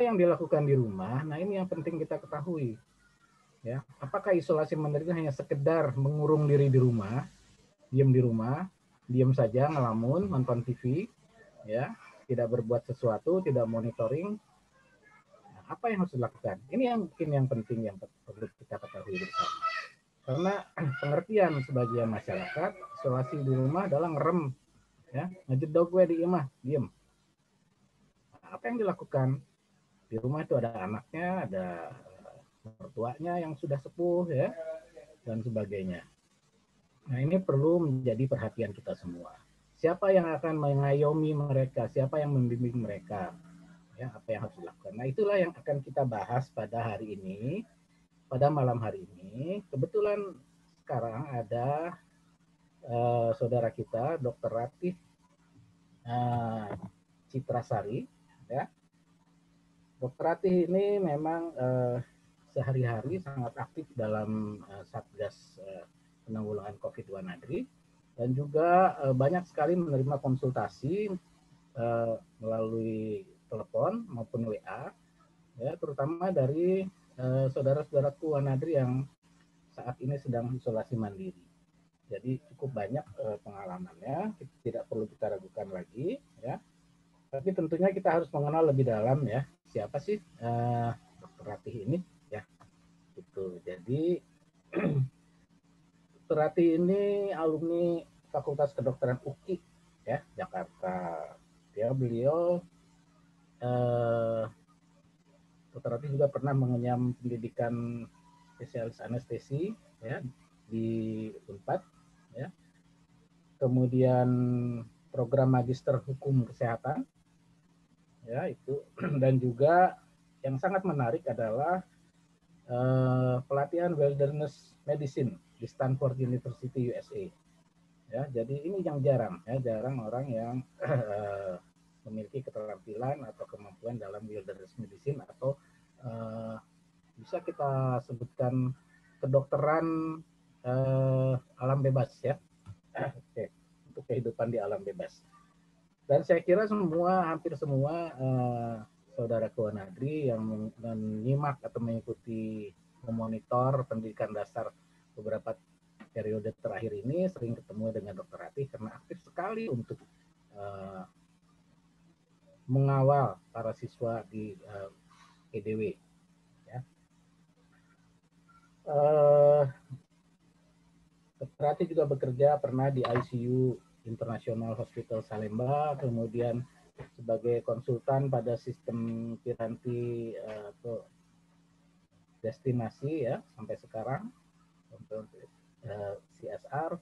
yang dilakukan di rumah? Nah, ini yang penting kita ketahui. Ya, apakah isolasi mandiri hanya sekedar mengurung diri di rumah, diam saja, ngelamun, nonton TV, ya, tidak berbuat sesuatu, tidak monitoring? Nah, apa yang harus dilakukan? Ini yang mungkin yang penting yang perlu kita ketahui bersama. Karena pengertian sebagian masyarakat, isolasi di rumah adalah ngerem, ya, ngejedok gue di imah, diem. Nah, apa yang dilakukan? Di rumah itu ada anaknya, ada mertuanya yang sudah sepuh, ya, dan sebagainya. Nah, ini perlu menjadi perhatian kita semua. Siapa yang akan mengayomi mereka? Siapa yang membimbing mereka? Ya, apa yang harus dilakukan? Nah, itulah yang akan kita bahas pada hari ini, pada malam hari ini. Kebetulan sekarang ada saudara kita, Dr. Ratih Citrasari. Ya. Dr. Ratih ini memang sehari-hari sangat aktif dalam Satgas penanggulangan COVID-19 dan juga banyak sekali menerima konsultasi melalui telepon maupun WA, ya, terutama dari saudara-saudaraku Wanadri yang saat ini sedang isolasi mandiri. Jadi cukup banyak pengalamannya, tidak perlu kita ragukan lagi, ya. Tapi tentunya kita harus mengenal lebih dalam, ya, siapa sih Dr. Ratih ini, ya. Itu. Jadi Dr. Ratih ini alumni Fakultas Kedokteran UKI, ya, Jakarta. Ya, beliau Dr. Ratih juga pernah mengenyam pendidikan spesialis anestesi, ya, di Unpad, ya. Kemudian program magister hukum kesehatan, ya, itu. Dan juga yang sangat menarik adalah pelatihan wilderness medicine di Stanford University USA. Ya, jadi ini yang jarang, ya, jarang orang yang memiliki keterampilan atau kemampuan dalam wilderness medicine atau bisa kita sebutkan kedokteran alam bebas, ya. Oke, untuk kehidupan di alam bebas. Dan saya kira hampir semua saudara Wanadri yang menyimak atau mengikuti memonitor pendidikan dasar beberapa periode terakhir ini sering ketemu dengan Dr. Ratih karena aktif sekali untuk mengawal para siswa di EDW. Ya. Dr. Ratih juga bekerja pernah di ICU International Hospital Salemba, kemudian sebagai konsultan pada sistem piranti atau destinasi, ya, sampai sekarang untuk CSR.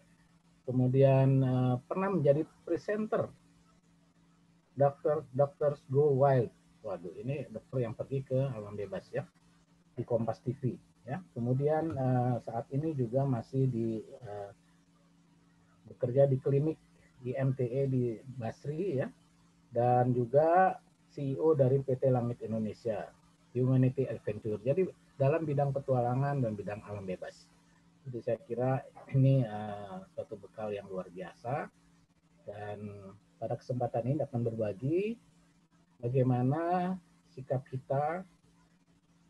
Kemudian pernah menjadi presenter Doctors Go Wild. Waduh, ini dokter yang pergi ke alam bebas, ya, di Kompas TV, ya. Kemudian saat ini juga masih bekerja di klinik di MTE di Basri, ya, dan juga CEO dari PT Langit Indonesia Humanity Adventure. Jadi dalam bidang petualangan dan bidang alam bebas. Jadi saya kira ini suatu bekal yang luar biasa, dan pada kesempatan ini akan berbagi bagaimana sikap kita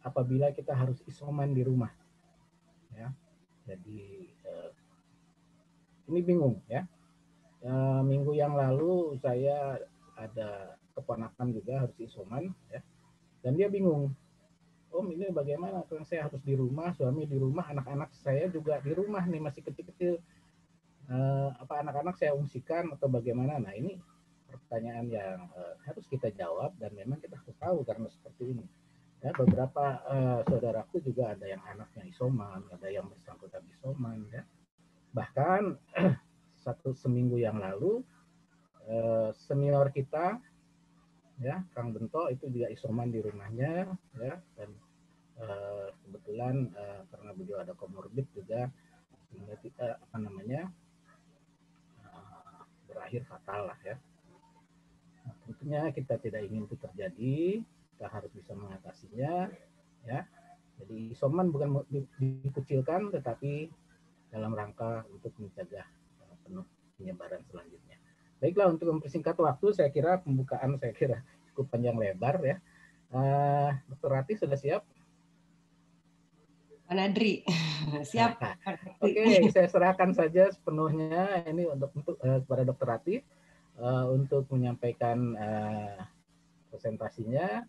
apabila kita harus isoman di rumah, ya. Jadi ini bingung, ya. Minggu yang lalu saya ada keponakan juga harus isoman, ya, dan dia bingung. Om, ini bagaimana? Kan saya harus di rumah, suami di rumah, anak-anak saya juga di rumah nih, masih kecil-kecil. Apa anak-anak saya ungsikan atau bagaimana? Nah, ini pertanyaan yang harus kita jawab dan memang kita harus tahu karena seperti ini. Ya, beberapa saudaraku juga ada yang anaknya isoman, ada yang bersangkutan isoman, ya. Bahkan seminggu yang lalu senior kita, ya, Kang Bento itu juga isoman di rumahnya, ya, dan kebetulan karena beliau ada komorbid juga sehingga kita berakhir fatal lah, ya. Nah, tentunya kita tidak ingin itu terjadi, kita harus bisa mengatasinya, ya. Jadi isoman bukan dikucilkan, tetapi dalam rangka untuk mencegah penuh penyebaran selanjutnya. Baiklah, untuk mempersingkat waktu, saya kira pembukaan cukup panjang lebar, ya. Dr. Rati sudah siap? Pak Nadri, siap. Oke, saya serahkan saja sepenuhnya ini untuk kepada Dr. Rati untuk menyampaikan presentasinya.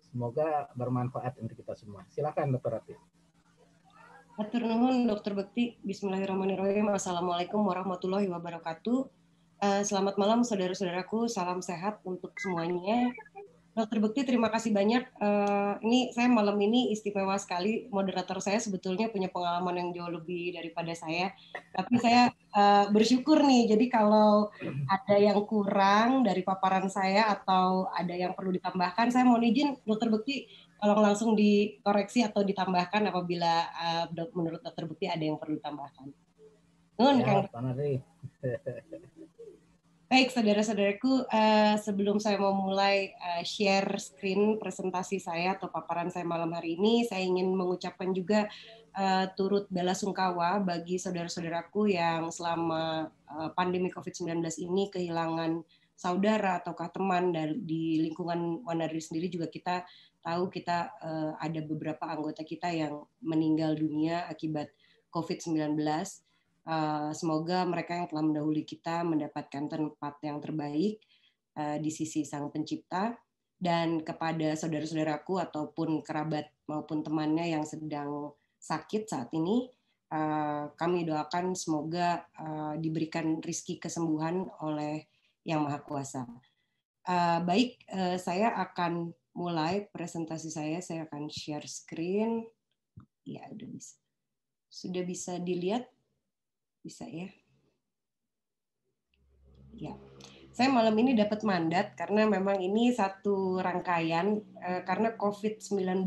Semoga bermanfaat untuk kita semua. Silakan Dr. Rati. Hatur nuhun Dr. Bekti. Bismillahirrahmanirrahim. Assalamualaikum warahmatullahi wabarakatuh. Selamat malam saudara-saudaraku. Salam sehat untuk semuanya. Dr. Bekti, terima kasih banyak. Ini saya malam ini istimewa sekali. Moderator saya sebetulnya punya pengalaman yang jauh lebih daripada saya. Tapi saya bersyukur nih. Jadi kalau ada yang kurang dari paparan saya atau ada yang perlu ditambahkan, saya mohon izin Dr. Bekti tolong langsung dikoreksi atau ditambahkan apabila menurut Dr. Bekti ada yang perlu ditambahkan. Ya, Pak Nadri. Baik, saudara-saudaraku, sebelum saya mau mulai share screen presentasi saya atau paparan saya malam hari ini, saya ingin mengucapkan juga turut bela sungkawa bagi saudara-saudaraku yang selama pandemi COVID-19 ini kehilangan saudara ataukah teman di lingkungan Wanadri sendiri. Juga kita tahu kita ada beberapa anggota kita yang meninggal dunia akibat COVID-19. Semoga mereka yang telah mendahului kita mendapatkan tempat yang terbaik di sisi Sang Pencipta. Dan kepada saudara-saudaraku ataupun kerabat maupun temannya yang sedang sakit saat ini, kami doakan semoga diberikan rizki kesembuhan oleh Yang Maha Kuasa. Baik, saya akan mulai presentasi saya. Saya akan share screen. Ya, udah bisa. Sudah bisa dilihat? Bisa ya? Ya. Saya malam ini dapat mandat karena memang ini satu rangkaian karena COVID-19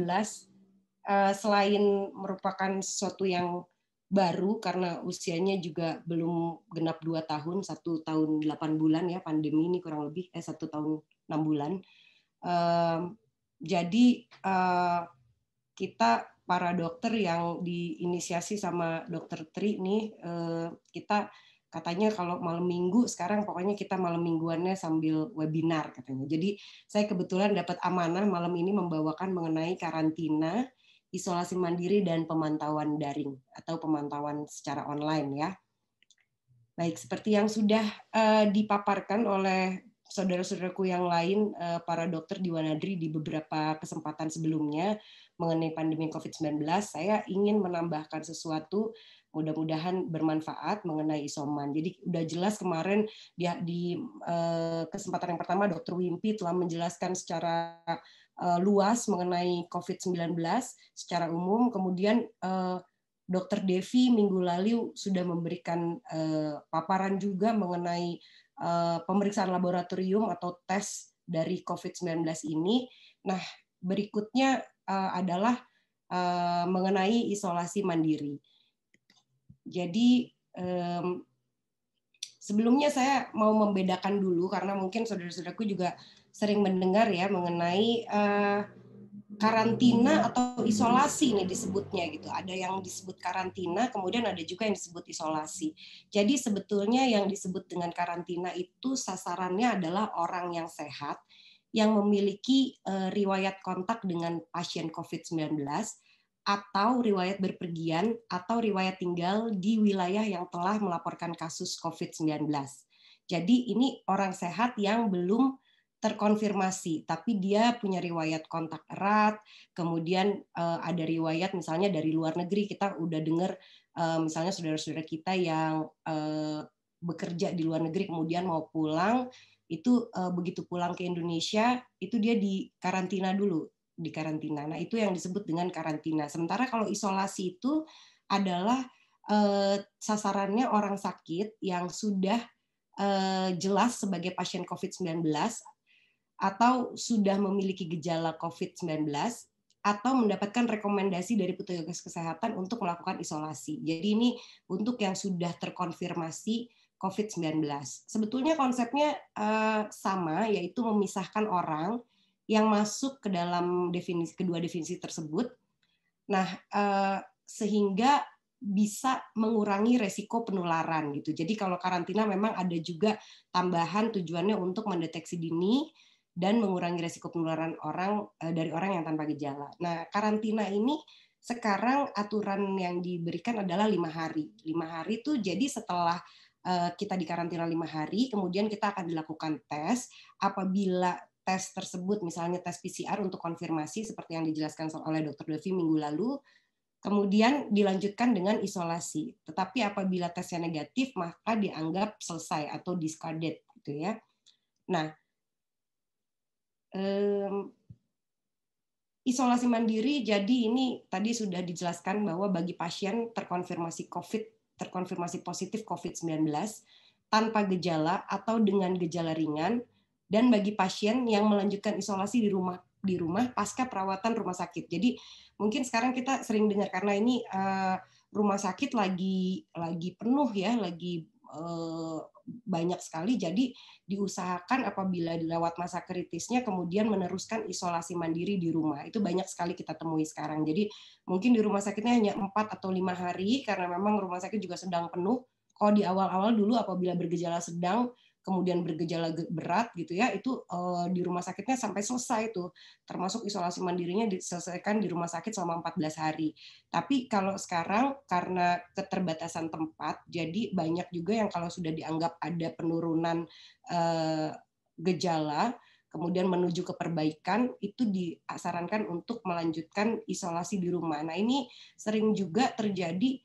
selain merupakan sesuatu yang baru karena usianya juga belum genap 2 tahun, 1 tahun 8 bulan ya pandemi ini kurang lebih 1 tahun 6 bulan. Jadi kita para dokter yang diinisiasi sama Dokter Tri nih, kita katanya kalau malam minggu sekarang pokoknya kita malam mingguannya sambil webinar katanya. Jadi saya kebetulan dapat amanah malam ini membawakan mengenai karantina, isolasi mandiri dan pemantauan daring atau pemantauan secara online ya. Baik, seperti yang sudah dipaparkan oleh saudara-saudaraku yang lain, para dokter di Wanadri di beberapa kesempatan sebelumnya mengenai pandemi COVID-19, saya ingin menambahkan sesuatu mudah-mudahan bermanfaat mengenai isoman. Jadi udah jelas kemarin di kesempatan yang pertama Dr. Wimpi telah menjelaskan secara luas mengenai COVID-19 secara umum, kemudian Dr. Devi minggu lalu sudah memberikan paparan juga mengenai pemeriksaan laboratorium atau tes dari COVID-19 ini. Nah, berikutnya adalah mengenai isolasi mandiri. Jadi sebelumnya saya mau membedakan dulu karena mungkin saudara-saudaraku juga sering mendengar ya mengenai karantina atau isolasi nih disebutnya gitu. Ada yang disebut karantina, kemudian ada juga yang disebut isolasi. Jadi sebetulnya yang disebut dengan karantina itu sasarannya adalah orang yang sehat yang memiliki riwayat kontak dengan pasien COVID-19 atau riwayat berpergian atau riwayat tinggal di wilayah yang telah melaporkan kasus COVID-19. Jadi ini orang sehat yang belum terkonfirmasi, tapi dia punya riwayat kontak erat, kemudian ada riwayat misalnya dari luar negeri, kita udah dengar misalnya saudara-saudara kita yang bekerja di luar negeri kemudian mau pulang, itu begitu pulang ke Indonesia, itu dia di karantina dulu, di karantina. Nah, itu yang disebut dengan karantina. Sementara kalau isolasi itu adalah sasarannya orang sakit yang sudah jelas sebagai pasien COVID-19 atau sudah memiliki gejala COVID-19 atau mendapatkan rekomendasi dari petugas kesehatan untuk melakukan isolasi. Jadi ini untuk yang sudah terkonfirmasi COVID-19. Sebetulnya konsepnya sama, yaitu memisahkan orang yang masuk ke dalam kedua definisi tersebut. Nah, sehingga bisa mengurangi resiko penularan gitu. Jadi kalau karantina memang ada juga tambahan tujuannya untuk mendeteksi dini dan mengurangi resiko penularan dari orang yang tanpa gejala. Nah, karantina ini sekarang aturan yang diberikan adalah 5 hari. 5 hari itu jadi setelah kita dikarantina 5 hari, kemudian kita akan dilakukan tes. Apabila tes tersebut, misalnya tes PCR untuk konfirmasi seperti yang dijelaskan oleh Dr. Devi minggu lalu, kemudian dilanjutkan dengan isolasi. Tetapi apabila tesnya negatif, maka dianggap selesai atau discarded, gitu ya. Nah, isolasi mandiri, jadi ini tadi sudah dijelaskan bahwa bagi pasien terkonfirmasi positif COVID-19 tanpa gejala atau dengan gejala ringan, dan bagi pasien yang melanjutkan isolasi di rumah pasca perawatan rumah sakit. Jadi mungkin sekarang kita sering dengar karena ini rumah sakit lagi penuh ya, lagi banyak sekali, jadi diusahakan apabila lewat masa kritisnya kemudian meneruskan isolasi mandiri di rumah. Itu banyak sekali kita temui sekarang. Jadi mungkin di rumah sakitnya hanya 4 atau 5 hari karena memang rumah sakit juga sedang penuh. Kalau di awal-awal dulu apabila bergejala sedang kemudian bergejala berat gitu ya, itu di rumah sakitnya sampai selesai tuh, termasuk isolasi mandirinya diselesaikan di rumah sakit selama 14 hari. Tapi kalau sekarang karena keterbatasan tempat, jadi banyak juga yang kalau sudah dianggap ada penurunan gejala, kemudian menuju ke perbaikan, itu disarankan untuk melanjutkan isolasi di rumah. Nah, ini sering juga terjadi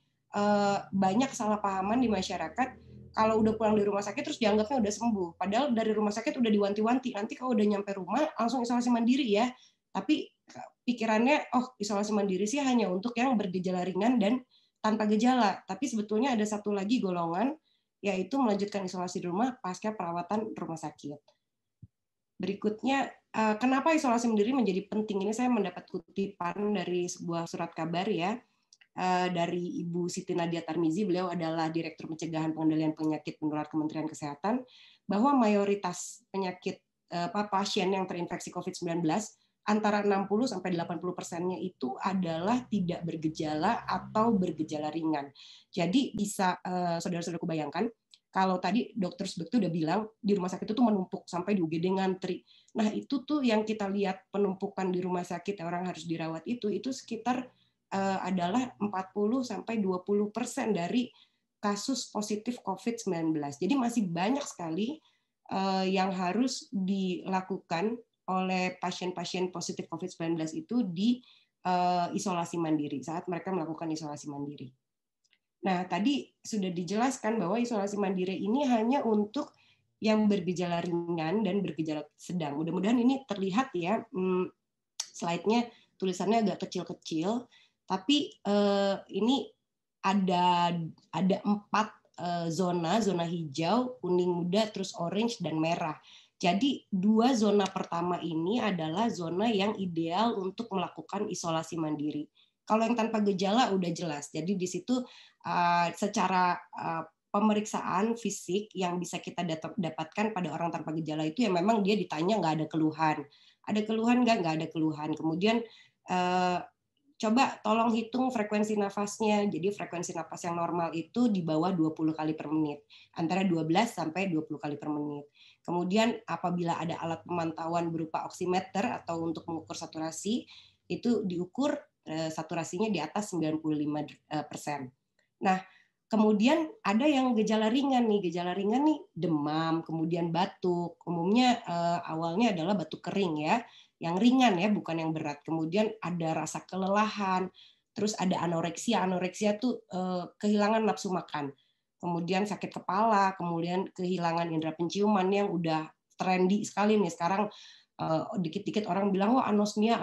banyak kesalahpahaman di masyarakat. Kalau udah pulang dari rumah sakit terus dianggapnya udah sembuh. Padahal dari rumah sakit udah diwanti-wanti. Nanti kalau udah nyampe rumah langsung isolasi mandiri ya. Tapi pikirannya, oh isolasi mandiri sih hanya untuk yang bergejala ringan dan tanpa gejala. Tapi sebetulnya ada satu lagi golongan, yaitu melanjutkan isolasi di rumah pasca perawatan rumah sakit. Berikutnya, kenapa isolasi mandiri menjadi penting? Ini saya mendapat kutipan dari sebuah surat kabar ya, dari Ibu Siti Nadia Tarmizi, beliau adalah Direktur Pencegahan Pengendalian Penyakit Menular Kementerian Kesehatan, bahwa mayoritas penyakit pasien yang terinfeksi COVID-19 antara 60-80%-nya itu adalah tidak bergejala atau bergejala ringan. Jadi bisa saudara-saudaraku bayangkan, kalau tadi dokter Subekti udah bilang di rumah sakit itu tuh menumpuk sampai di UGD ngantri. Nah itu tuh yang kita lihat penumpukan di rumah sakit orang harus dirawat itu sekitar adalah 40-20% dari kasus positif COVID-19. Jadi masih banyak sekali yang harus dilakukan oleh pasien-pasien positif COVID-19 itu di isolasi mandiri, saat mereka melakukan isolasi mandiri. Nah, tadi sudah dijelaskan bahwa isolasi mandiri ini hanya untuk yang bergejala ringan dan bergejala sedang. Mudah-mudahan ini terlihat ya, slide-nya tulisannya agak kecil-kecil, tapi ini ada 4 zona hijau, kuning muda, terus orange dan merah. Jadi 2 zona pertama ini adalah zona yang ideal untuk melakukan isolasi mandiri. Kalau yang tanpa gejala udah jelas. Jadi di situ secara pemeriksaan fisik yang bisa kita dapatkan pada orang tanpa gejala itu ya memang dia ditanya nggak ada keluhan. Ada keluhan nggak ada keluhan. Kemudian coba tolong hitung frekuensi nafasnya. Jadi frekuensi nafas yang normal itu di bawah 20 kali per menit. Antara 12 sampai 20 kali per menit. Kemudian apabila ada alat pemantauan berupa oximeter atau untuk mengukur saturasi, itu diukur saturasinya di atas 95%. Nah, kemudian ada yang gejala ringan nih. Gejala ringan nih demam, kemudian batuk. Umumnya awalnya adalah batuk kering ya. Yang ringan ya, bukan yang berat. Kemudian ada rasa kelelahan, terus ada anoreksia. Anoreksia tuh kehilangan nafsu makan. Kemudian sakit kepala, kemudian kehilangan indera penciuman yang udah trendy sekali nih sekarang. Dikit-dikit orang bilang wah anosmia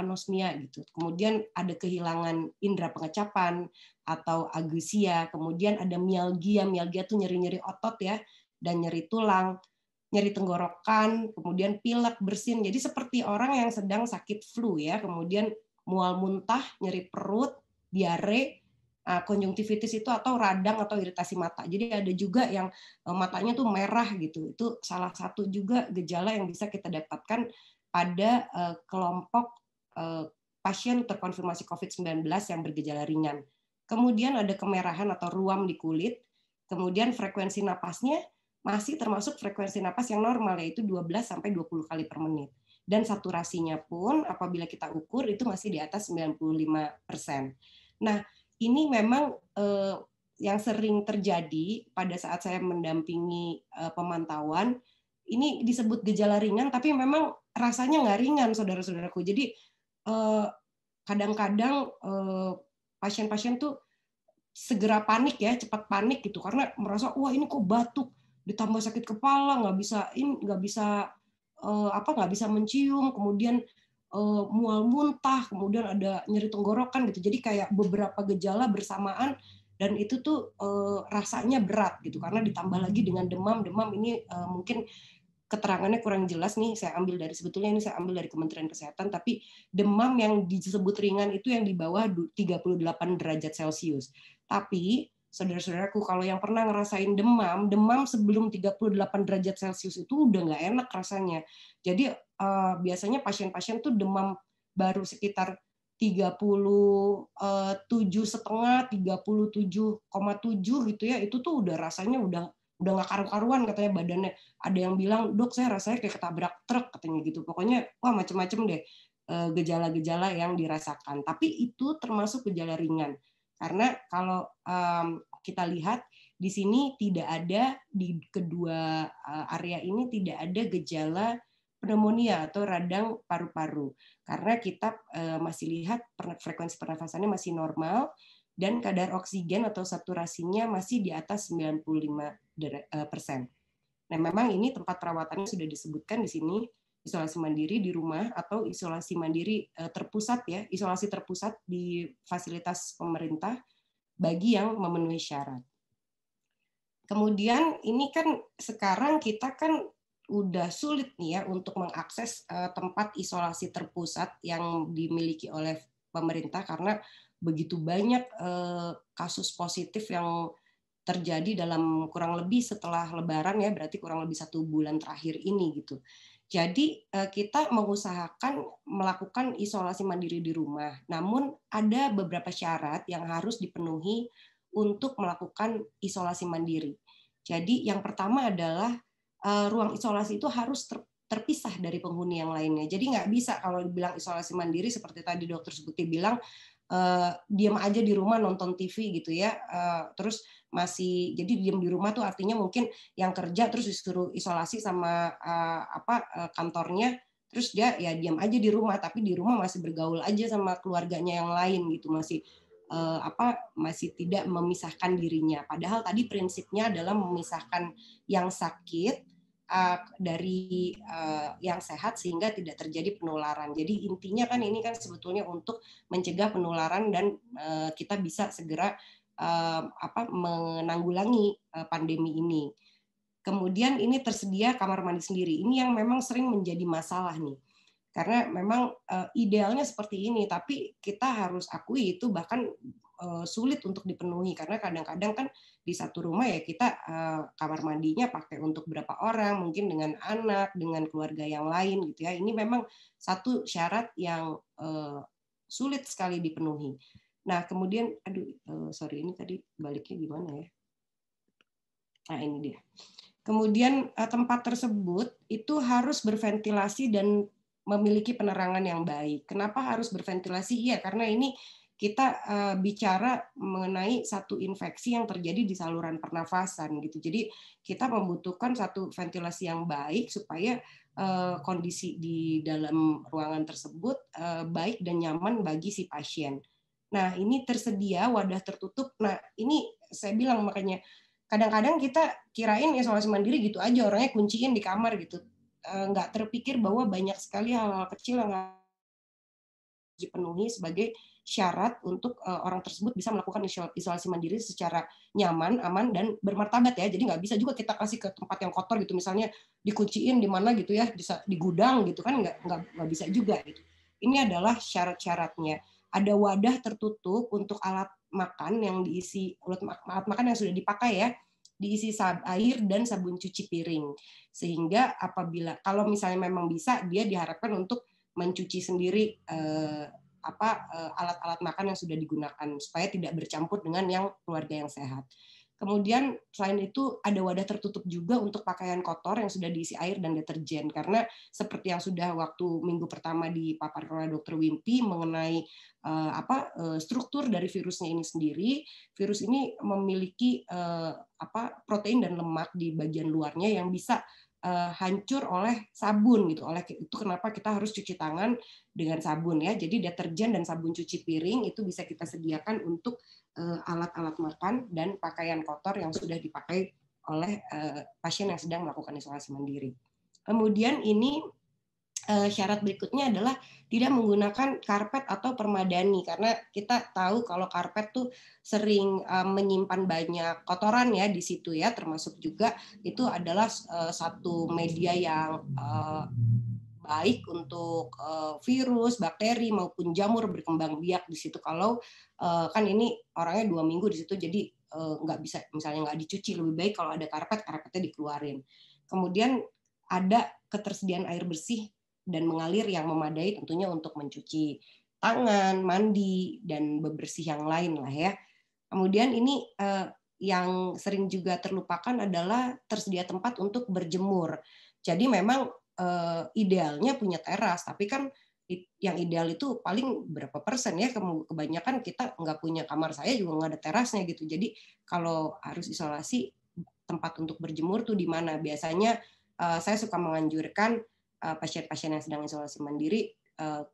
gitu. Kemudian ada kehilangan indera pengecapan atau agusia. Kemudian ada mialgia tuh nyeri-nyeri otot ya, dan nyeri tulang, nyeri tenggorokan, kemudian pilek, bersin. Jadi seperti orang yang sedang sakit flu ya, kemudian mual muntah, nyeri perut, diare, konjungtivitis itu atau radang atau iritasi mata. Jadi ada juga yang matanya tuh merah gitu. Itu salah satu juga gejala yang bisa kita dapatkan pada kelompok pasien terkonfirmasi COVID-19 yang bergejala ringan. Kemudian ada kemerahan atau ruam di kulit. Kemudian frekuensi napasnya masih termasuk frekuensi napas yang normal, yaitu 12-20 kali per menit. dan saturasinya pun apabila kita ukur itu masih di atas 95%. Nah, ini memang yang sering terjadi pada saat saya mendampingi pemantauan, ini disebut gejala ringan, tapi memang rasanya nggak ringan, saudara-saudaraku. Jadi kadang-kadang pasien-pasien tuh segera panik ya, cepat panik gitu, karena merasa wah ini kok batuk, ditambah sakit kepala, nggak bisa mencium, kemudian mual muntah, kemudian ada nyeri tenggorokan gitu. Jadi kayak beberapa gejala bersamaan dan itu tuh rasanya berat gitu karena ditambah lagi dengan demam ini mungkin keterangannya kurang jelas nih, saya ambil dari Kementerian Kesehatan, tapi demam yang disebut ringan itu yang di bawah 38 derajat Celcius. Tapi saudara-saudaraku, kalau yang pernah ngerasain demam sebelum 38 derajat Celcius itu udah nggak enak rasanya. Jadi biasanya pasien-pasien tuh demam baru sekitar 37,5, 37,7 gitu ya, itu tuh udah rasanya udah nggak karu-karuan katanya badannya. Ada yang bilang, dok saya rasanya kayak ketabrak truk katanya gitu. Pokoknya wah macam-macam deh gejala-gejala yang dirasakan. Tapi itu termasuk gejala ringan. Karena kalau kita lihat di sini tidak ada, di kedua area ini tidak ada gejala pneumonia atau radang paru-paru. Karena kita masih lihat frekuensi pernafasannya masih normal dan kadar oksigen atau saturasinya masih di atas 95%. Nah, memang ini tempat perawatannya sudah disebutkan di sini, isolasi mandiri di rumah atau isolasi mandiri terpusat ya, isolasi terpusat di fasilitas pemerintah bagi yang memenuhi syarat. Kemudian ini kan sekarang kita kan udah sulit nih ya untuk mengakses tempat isolasi terpusat yang dimiliki oleh pemerintah karena begitu banyak kasus positif yang terjadi dalam kurang lebih setelah Lebaran ya, berarti kurang lebih 1 bulan terakhir ini gitu. Jadi kita mengusahakan melakukan isolasi mandiri di rumah. Namun ada beberapa syarat yang harus dipenuhi untuk melakukan isolasi mandiri. Jadi yang pertama adalah ruang isolasi itu harus terpisah dari penghuni yang lainnya. Jadi nggak bisa kalau dibilang isolasi mandiri seperti tadi Dokter Sukuti bilang diam aja di rumah nonton TV gitu ya, terus masih jadi diam di rumah tuh artinya mungkin yang kerja terus disuruh isolasi sama kantornya, terus dia ya diam aja di rumah tapi di rumah masih bergaul aja sama keluarganya yang lain gitu, masih tidak memisahkan dirinya. Padahal tadi prinsipnya adalah memisahkan yang sakit dari yang sehat sehingga tidak terjadi penularan. Jadi intinya kan ini kan sebetulnya untuk mencegah penularan dan kita bisa segera menanggulangi pandemi ini. Kemudian ini tersedia kamar mandi sendiri. Ini yang memang sering menjadi masalah nih. Karena memang idealnya seperti ini, tapi kita harus akui itu bahkan sulit untuk dipenuhi karena kadang-kadang kan di satu rumah ya kita kamar mandinya pakai untuk berapa orang, mungkin dengan anak, dengan keluarga yang lain gitu ya. Ini memang satu syarat yang sulit sekali dipenuhi. Nah, kemudian ini tadi baliknya gimana ya? Nah, ini dia. Kemudian tempat tersebut itu harus berventilasi dan memiliki penerangan yang baik. Kenapa harus berventilasi? Iya, karena ini kita bicara mengenai satu infeksi yang terjadi di saluran pernafasan gitu. Jadi kita membutuhkan satu ventilasi yang baik supaya kondisi di dalam ruangan tersebut baik dan nyaman bagi si pasien. Nah, ini tersedia wadah tertutup. Nah, ini saya bilang makanya kadang-kadang kita kirain isolasi mandiri gitu aja, orangnya kunciin di kamar gitu. Nggak terpikir bahwa banyak sekali hal-hal kecil yang dipenuhi sebagai syarat untuk orang tersebut bisa melakukan isolasi mandiri secara nyaman, aman, dan bermartabat ya. Jadi nggak bisa juga kita kasih ke tempat yang kotor gitu, misalnya dikunciin di mana gitu ya, bisa di gudang gitu kan, nggak bisa juga gitu. Ini adalah syarat-syaratnya. Ada wadah tertutup untuk alat makan yang diisi, alat makan yang sudah dipakai ya, diisi air dan sabun cuci piring. Sehingga apabila kalau misalnya memang bisa, dia diharapkan untuk mencuci sendiri alat-alat makan yang sudah digunakan supaya tidak bercampur dengan yang keluarga yang sehat. Kemudian selain itu ada wadah tertutup juga untuk pakaian kotor yang sudah diisi air dan deterjen. Karena seperti yang sudah waktu minggu pertama dipaparkan oleh Dr. Wimpi mengenai struktur dari virusnya ini sendiri, virus ini memiliki protein dan lemak di bagian luarnya yang bisa hancur oleh sabun gitu. Oleh itu kenapa kita harus cuci tangan dengan sabun ya. Jadi deterjen dan sabun cuci piring itu bisa kita sediakan untuk alat-alat makan dan pakaian kotor yang sudah dipakai oleh pasien yang sedang melakukan isolasi mandiri. Kemudian ini syarat berikutnya adalah tidak menggunakan karpet atau permadani, karena kita tahu kalau karpet tuh sering menyimpan banyak kotoran ya di situ ya, termasuk juga itu adalah satu media yang baik untuk virus, bakteri maupun jamur berkembang biak di situ. Kalau kan ini orangnya 2 minggu di situ, jadi nggak bisa misalnya nggak dicuci, lebih baik kalau ada karpetnya dikeluarin. Kemudian ada ketersediaan air bersih dan mengalir yang memadai tentunya untuk mencuci tangan, mandi, dan bebersih yang lain lah ya. Kemudian ini yang sering juga terlupakan adalah tersedia tempat untuk berjemur. Jadi memang idealnya punya teras, tapi kan yang ideal itu paling berapa persen ya, kebanyakan kita nggak punya, kamar saya juga nggak ada terasnya gitu. Jadi kalau harus isolasi, tempat untuk berjemur tuh di mana? Biasanya saya suka menganjurkan pasien-pasien yang sedang isolasi mandiri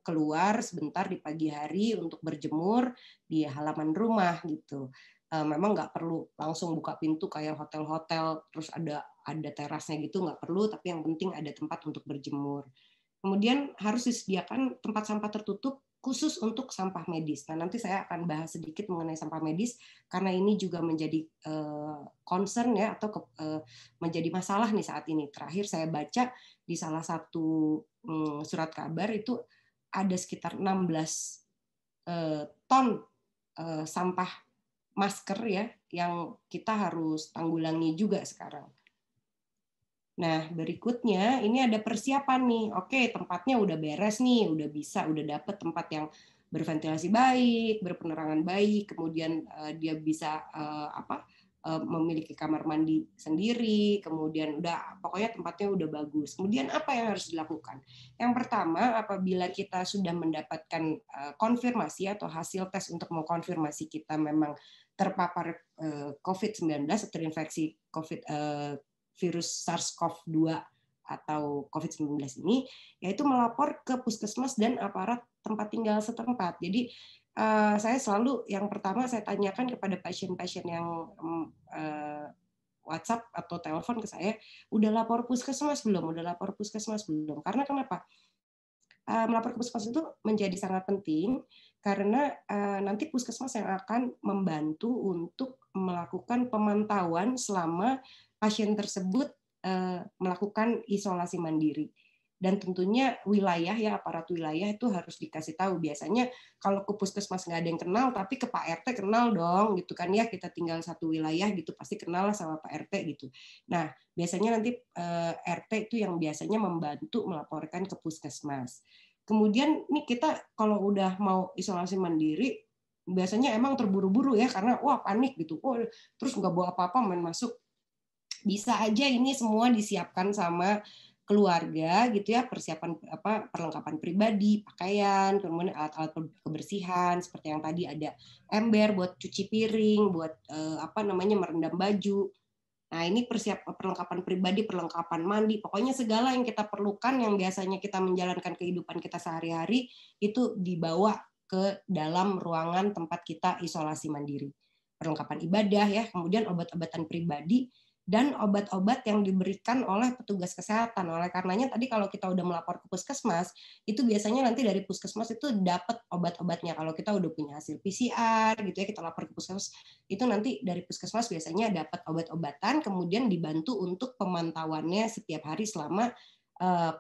keluar sebentar di pagi hari untuk berjemur di halaman rumah gitu. Memang nggak perlu langsung buka pintu kayak hotel-hotel terus ada terasnya gitu, nggak perlu, tapi yang penting ada tempat untuk berjemur. Kemudian harus disediakan tempat sampah tertutup khusus untuk sampah medis. Nah, nanti saya akan bahas sedikit mengenai sampah medis karena ini juga menjadi concern ya, atau menjadi masalah nih saat ini. Terakhir saya baca di salah satu surat kabar itu ada sekitar 16 ton sampah masker ya yang kita harus tanggulangi juga sekarang. Nah, berikutnya ini ada persiapan nih. Oke, tempatnya udah beres nih, udah dapet tempat yang berventilasi baik, berpenerangan baik, kemudian dia bisa memiliki kamar mandi sendiri, kemudian pokoknya tempatnya udah bagus. Kemudian apa yang harus dilakukan? Yang pertama, apabila kita sudah mendapatkan konfirmasi atau hasil tes untuk mengkonfirmasi kita memang terpapar COVID-19 atau terinfeksi virus SARS-CoV-2 atau COVID-19 ini, yaitu melapor ke puskesmas dan aparat tempat tinggal setempat. Jadi saya selalu yang pertama saya tanyakan kepada pasien-pasien yang WhatsApp atau telepon ke saya, udah lapor puskesmas belum? Udah lapor puskesmas belum? Karena kenapa? Melapor ke puskesmas itu menjadi sangat penting karena nanti puskesmas yang akan membantu untuk melakukan pemantauan selama pasien tersebut melakukan isolasi mandiri. Dan tentunya wilayah ya, aparat wilayah itu harus dikasih tahu. Biasanya kalau ke puskesmas nggak ada yang kenal, tapi ke Pak RT kenal dong gitu kan ya, kita tinggal satu wilayah gitu pasti kenal lah sama Pak RT gitu. Nah biasanya nanti RT itu yang biasanya membantu melaporkan ke puskesmas. Kemudian nih kita kalau udah mau isolasi mandiri biasanya emang terburu-buru ya, karena wah panik gitu, terus nggak bawa apa-apa main masuk. Bisa aja ini semua disiapkan sama keluarga gitu ya, persiapan perlengkapan pribadi, pakaian, kemudian alat-alat kebersihan seperti yang tadi ada ember buat cuci piring, buat merendam baju. Nah, ini perlengkapan pribadi, perlengkapan mandi, pokoknya segala yang kita perlukan yang biasanya kita menjalankan kehidupan kita sehari-hari itu dibawa ke dalam ruangan tempat kita isolasi mandiri. Perlengkapan ibadah ya, kemudian obat-obatan pribadi dan obat-obat yang diberikan oleh petugas kesehatan. Oleh karenanya tadi kalau kita udah melapor ke puskesmas, itu biasanya nanti dari puskesmas itu dapat obat-obatnya. Kalau kita udah punya hasil PCR gitu ya, kita lapor ke puskesmas, itu nanti dari puskesmas biasanya dapat obat-obatan, kemudian dibantu untuk pemantauannya setiap hari selama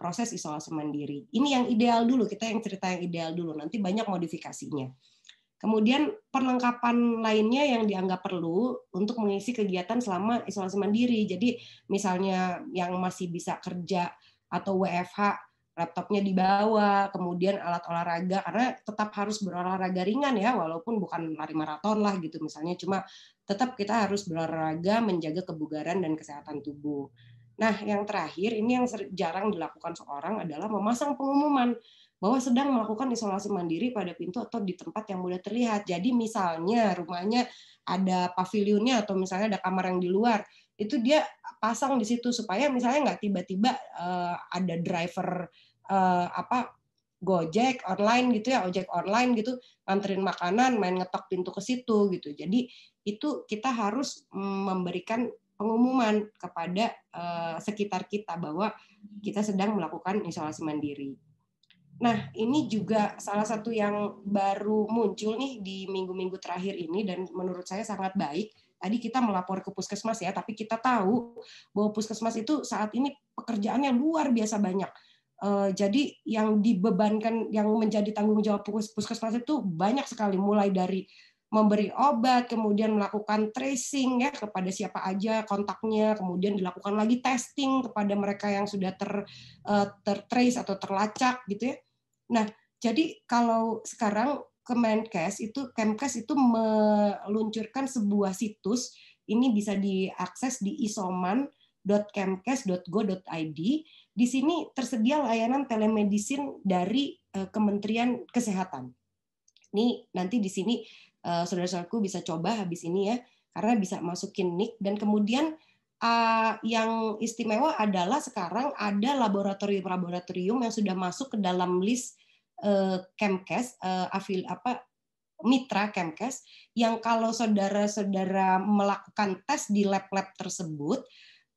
proses isolasi mandiri. Ini yang ideal dulu, kita yang cerita yang ideal dulu, nanti banyak modifikasinya. Kemudian perlengkapan lainnya yang dianggap perlu untuk mengisi kegiatan selama isolasi mandiri. Jadi misalnya yang masih bisa kerja atau WFH laptopnya dibawa, kemudian alat olahraga, karena tetap harus berolahraga ringan ya, walaupun bukan lari maraton lah gitu misalnya, cuma tetap kita harus berolahraga, menjaga kebugaran dan kesehatan tubuh. Nah, yang terakhir, ini yang jarang dilakukan seorang adalah memasang pengumuman bahwa sedang melakukan isolasi mandiri pada pintu atau di tempat yang mudah terlihat. Jadi misalnya rumahnya ada pavilionnya atau misalnya ada kamar yang di luar, itu dia pasang di situ supaya misalnya nggak tiba-tiba ada driver Gojek online gitu ya, ojek online gitu, nganterin makanan, main ngetok pintu ke situ gitu. Jadi itu kita harus memberikan pengumuman kepada sekitar kita bahwa kita sedang melakukan isolasi mandiri. Nah, ini juga salah satu yang baru muncul nih di minggu-minggu terakhir ini dan menurut saya sangat baik. Tadi kita melapor ke puskesmas ya, tapi kita tahu bahwa puskesmas itu saat ini pekerjaannya luar biasa banyak. Jadi yang dibebankan, yang menjadi tanggung jawab puskesmas itu banyak sekali, mulai dari memberi obat, kemudian melakukan tracing ya kepada siapa aja kontaknya, kemudian dilakukan lagi testing kepada mereka yang sudah tertrace atau terlacak gitu ya. Nah, jadi kalau sekarang Kemkes itu meluncurkan sebuah situs, ini bisa diakses di isoman.kemkes.go.id. Di sini tersedia layanan telemedicine dari Kementerian Kesehatan. Ini nanti di sini saudara-saudaraku bisa coba habis ini ya, karena bisa masukin nick dan kemudian yang istimewa adalah sekarang ada laboratorium yang sudah masuk ke dalam list Kemkes, mitra Kemkes, yang kalau saudara-saudara melakukan tes di lab-lab tersebut,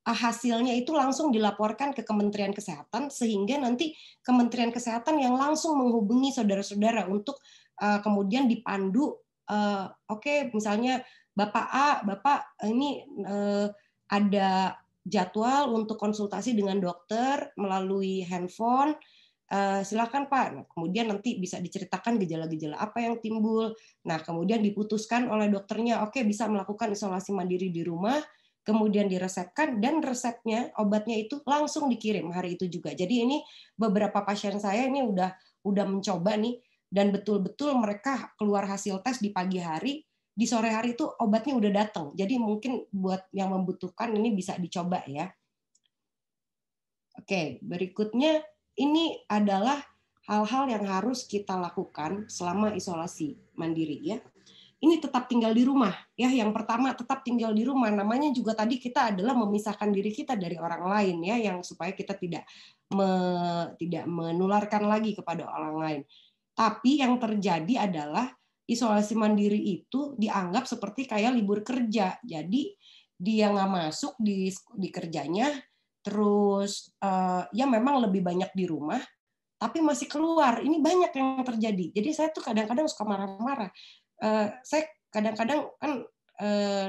hasilnya itu langsung dilaporkan ke Kementerian Kesehatan, sehingga nanti Kementerian Kesehatan yang langsung menghubungi saudara-saudara untuk kemudian dipandu, oke, misalnya Bapak A, Bapak ini ada jadwal untuk konsultasi dengan dokter melalui handphone, silakan Pak. Nah, kemudian nanti bisa diceritakan gejala-gejala apa yang timbul. Nah, kemudian diputuskan oleh dokternya, oke bisa melakukan isolasi mandiri di rumah, kemudian diresepkan dan resepnya, obatnya itu langsung dikirim hari itu juga. Jadi ini beberapa pasien saya ini udah mencoba nih, dan betul-betul mereka keluar hasil tes di pagi hari, di sore hari itu obatnya udah datang. Jadi mungkin buat yang membutuhkan ini bisa dicoba ya. Oke, berikutnya ini adalah hal-hal yang harus kita lakukan selama isolasi mandiri ya. Ini tetap tinggal di rumah ya. Yang pertama tetap tinggal di rumah. Namanya juga tadi kita adalah memisahkan diri kita dari orang lain ya, yang supaya kita tidak menularkan lagi kepada orang lain. Tapi yang terjadi adalah isolasi mandiri itu dianggap seperti kayak libur kerja. Jadi dia nggak masuk di kerjanya, terus ya memang lebih banyak di rumah, tapi masih keluar. Ini banyak yang terjadi. Jadi saya tuh kadang-kadang suka marah-marah. Saya kadang-kadang kan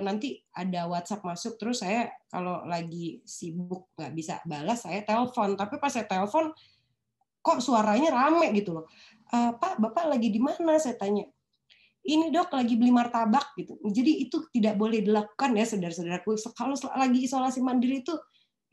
nanti ada WhatsApp masuk, terus saya kalau lagi sibuk nggak bisa balas, saya telepon. Tapi pas saya telepon, kok suaranya rame gitu loh. Pak, Bapak lagi di mana? Saya tanya. Ini dok lagi beli martabak gitu. Jadi itu tidak boleh dilakukan ya saudara-saudaraku. Kalau lagi isolasi mandiri itu